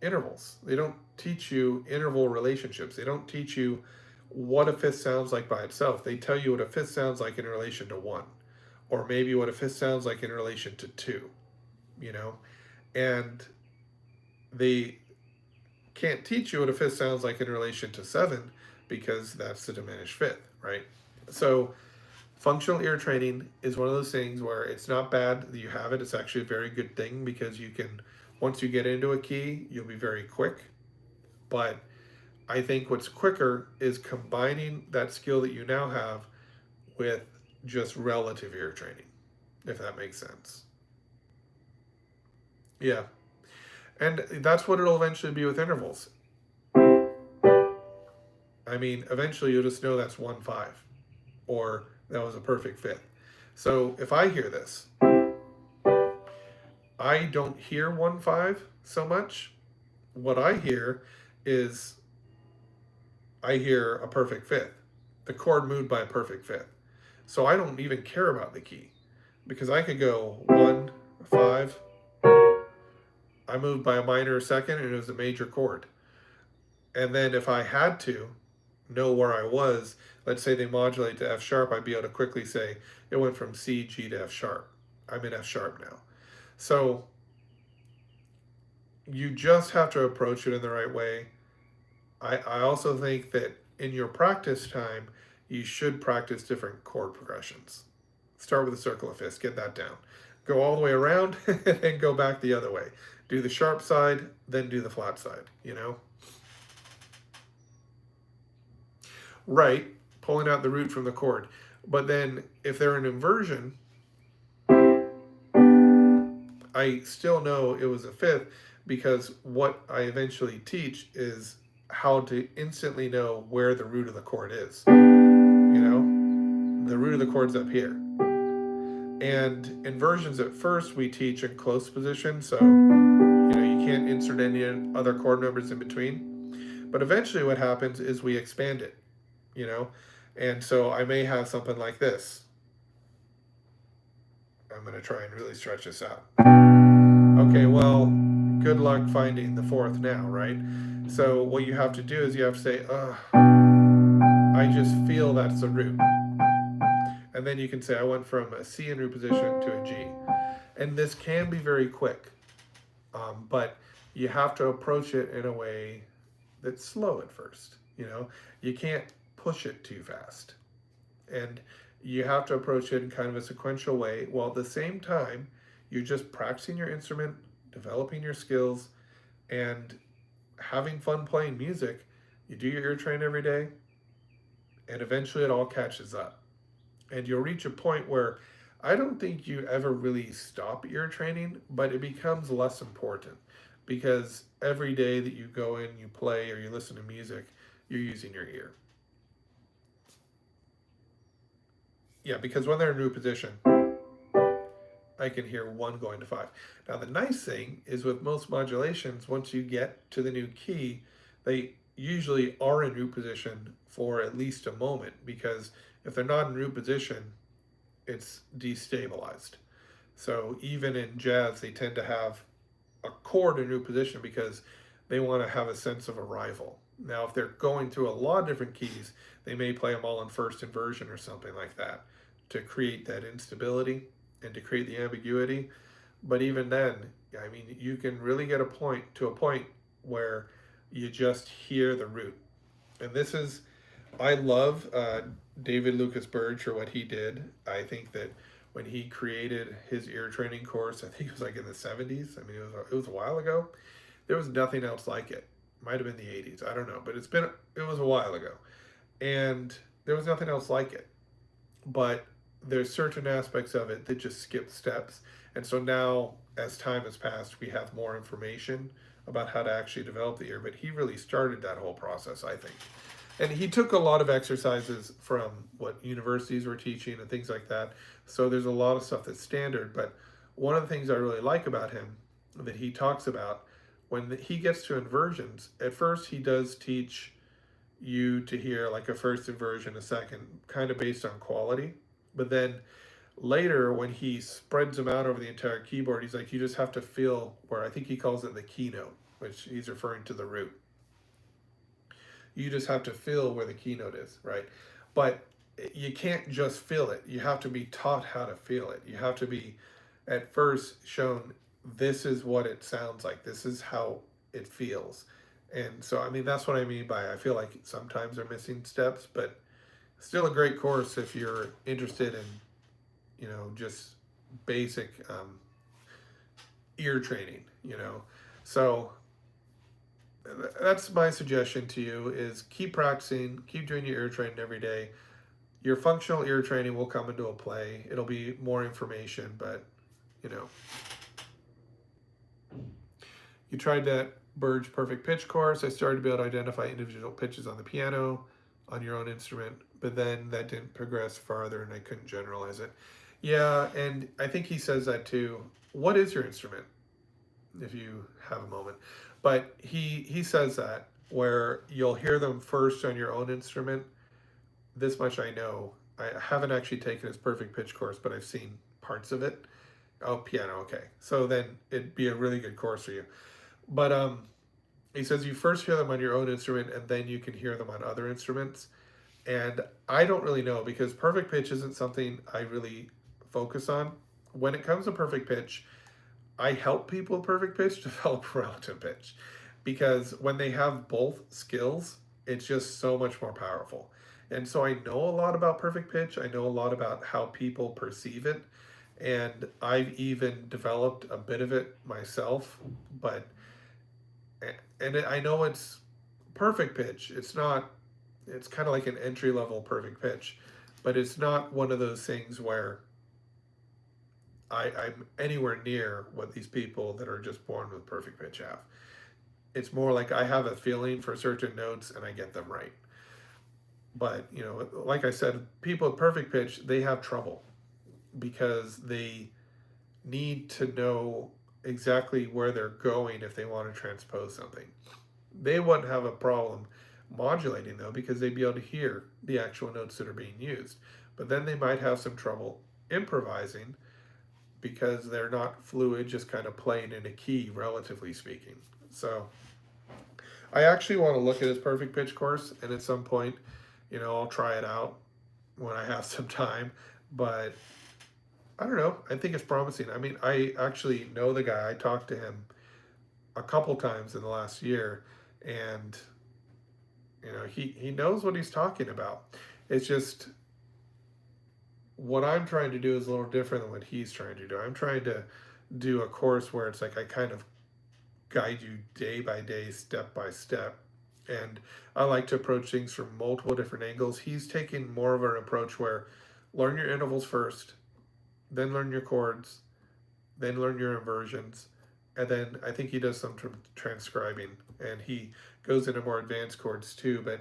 intervals. They don't teach you interval relationships. They don't teach you what a fifth sounds like by itself. They tell you what a fifth sounds like in relation to one, or maybe what a fifth sounds like in relation to two, you know? And they can't teach you what a fifth sounds like in relation to seven because that's the diminished fifth, right? So functional ear training is one of those things where it's not bad that you have it. It's actually a very good thing because you can, once you get into a key, you'll be very quick. But I think what's quicker is combining that skill that you now have with just relative ear training, if that makes sense. Yeah. And that's what it'll eventually be with intervals. I mean, eventually you'll just know that's 1-5, or that was a perfect fifth. So if I hear this, I don't hear 1-5 so much. What I hear is I hear a perfect fifth, the chord moved by a perfect fifth. So I don't even care about the key because I could go 1, 5. I moved by a minor a second, and it was a major chord. And then if I had to know where I was, let's say they modulate to F sharp, I'd be able to quickly say it went from C, G to F sharp. I'm in F sharp now. So you just have to approach it in the right way. I also think that in your practice time, you should practice different chord progressions. Start with a circle of fifths, get that down. Go all the way around and then go back the other way. Do the sharp side, then do the flat side, you know? Right, pulling out the root from the chord. But then if they're an inversion, I still know it was a fifth because what I eventually teach is how to instantly know where the root of the chord is. You know, the root of the chord's up here. And inversions at first we teach in close position, so you can't insert any other chord numbers in between. But eventually what happens is we expand it, you know. And so I may have something like this. I'm going to try and really stretch this out. Okay, well, good luck finding the fourth now, right? So what you have to do is you have to say, I just feel that's the root. And then you can say, I went from a C in root position to a G. And this can be very quick, but you have to approach it in a way that's slow at first. You know, you can't push it too fast. And you have to approach it in kind of a sequential way, while at the same time, you're just practicing your instrument, developing your skills, and having fun playing music. You do your ear train every day, and eventually it all catches up. And you'll reach a point where I don't think you ever really stop ear training, but it becomes less important because every day that you go in, you play, or you listen to music, you're using your ear. Yeah, because when they're in root position, I can hear 1 going to 5. Now, the nice thing is with most modulations, once you get to the new key, they usually are in root position for at least a moment, because if they're not in root position, it's destabilized. So even in jazz, they tend to have a chord in root position because they want to have a sense of arrival. Now, if they're going through a lot of different keys, they may play them all in first inversion or something like that to create that instability and to create the ambiguity. But even then, I mean, you can really get a point where you just hear the root. And this is, I love David Lucas Burge for what he did. I think that when he created his ear training course, I think it was like in the 70s. I mean, it was a while ago. There was nothing else like it. Might have been the 80s. I don't know, but it was a while ago, and there was nothing else like it. But there's certain aspects of it that just skip steps, and so now as time has passed, we have more information about how to actually develop the ear. But he really started that whole process, I think. And he took a lot of exercises from what universities were teaching and things like that. So there's a lot of stuff that's standard. But one of the things I really like about him that he talks about when he gets to inversions, at first he does teach you to hear like a first inversion, a second, kind of based on quality. But then later, when he spreads them out over the entire keyboard, he's like, you just have to feel where, I think he calls it the keynote, which he's referring to the root. You just have to feel where the keynote is, right? But you can't just feel it. You have to be taught how to feel it. You have to be at first shown this is what it sounds like. This is how it feels. And so, I mean, that's what I mean by I feel like sometimes they're missing steps, but still a great course if you're interested in, just basic ear training, So that's my suggestion to you is keep practicing, keep doing your ear training every day. Your functional ear training will come into a play. It'll be more information, but you tried that Burge perfect pitch course. I started to be able to identify individual pitches on the piano, on your own instrument, but then that didn't progress farther and I couldn't generalize it. Yeah, and I think he says that too. What is your instrument? If you have a moment. But he says that where you'll hear them first on your own instrument. This much I know. I haven't actually taken his perfect pitch course, but I've seen parts of it. Oh, piano, okay. So then it'd be a really good course for you. But he says you first hear them on your own instrument and then you can hear them on other instruments. And I don't really know because perfect pitch isn't something I really focus on. When it comes to perfect pitch, I help people with perfect pitch develop relative pitch because when they have both skills, it's just so much more powerful. And so I know a lot about perfect pitch. I know a lot about how people perceive it. And I've even developed a bit of it myself. But, and I know it's perfect pitch. It's not, it's kind of like an entry level perfect pitch, but it's not one of those things where I'm anywhere near what these people that are just born with perfect pitch have. It's more like I have a feeling for certain notes and I get them right. But, you know, like I said, people with perfect pitch, they have trouble because they need to know exactly where they're going if they want to transpose something. They wouldn't have a problem modulating though because they'd be able to hear the actual notes that are being used. But then they might have some trouble improvising because they're not fluid, just kind of playing in a key, relatively speaking. So I actually want to look at his perfect pitch course, and at some point, you know, I'll try it out when I have some time. But I don't know. I think it's promising. I mean, I actually know the guy. I talked to him a couple times in the last year, and you know, he knows what he's talking about. It's just what I'm trying to do is a little different than what he's trying to do. I'm trying to do a course where it's like I kind of guide you day by day, step by step. And I like to approach things from multiple different angles. He's taking more of an approach where learn your intervals first, then learn your chords, then learn your inversions. And then I think he does some transcribing and he goes into more advanced chords too. But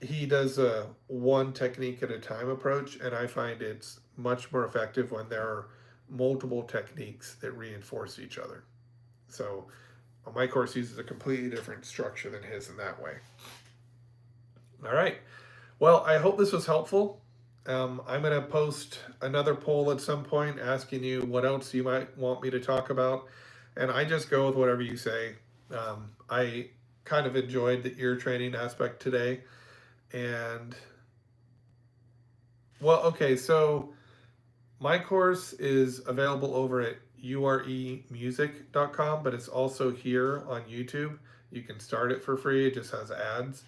he does a one technique at a time approach. And I find it's much more effective when there are multiple techniques that reinforce each other. So my course uses a completely different structure than his in that way. All right. Well, I hope this was helpful. I'm going to post another poll at some point asking you what else you might want me to talk about. And I just go with whatever you say. I kind of enjoyed the ear training aspect today. And, well, okay, so my course is available over at UreMusic.com, but it's also here on YouTube. You can start it for free. It just has ads.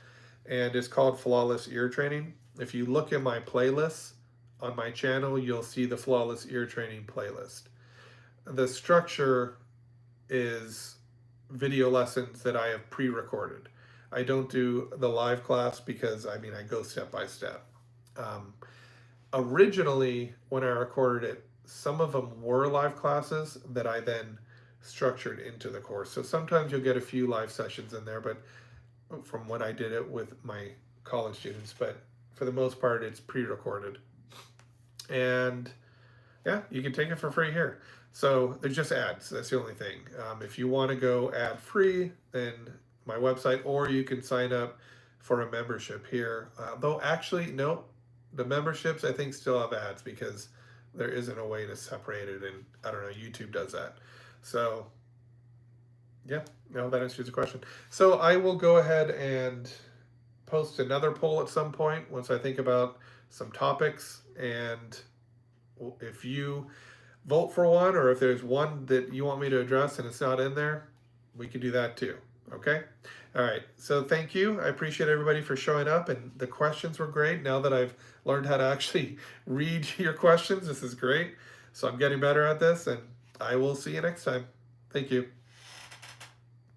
And it's called Flawless Ear Training. If you look at my playlists on my channel, you'll see the Flawless Ear Training playlist. The structure is video lessons that I have pre-recorded. I don't do the live class because, I mean, I go step by step. Originally, when I recorded it, some of them were live classes that I then structured into the course. So sometimes you'll get a few live sessions in there, but from when I did it with my college students, but for the most part, it's pre-recorded. And yeah, you can take it for free here. So there's just ads. That's the only thing. If you want to go ad free, then my website, or you can sign up for a membership here. Though actually, no, the memberships I think still have ads because there isn't a way to separate it, and I don't know, YouTube does that. So yeah, no, that answers the question. So I will go ahead and post another poll at some point once I think about some topics, and if you vote for one, or if there's one that you want me to address and it's not in there, we can do that too. Okay? All right. So thank you. I appreciate everybody for showing up, and the questions were great. Now that I've learned how to actually read your questions, this is great. So I'm getting better at this, and I will see you next time. Thank you.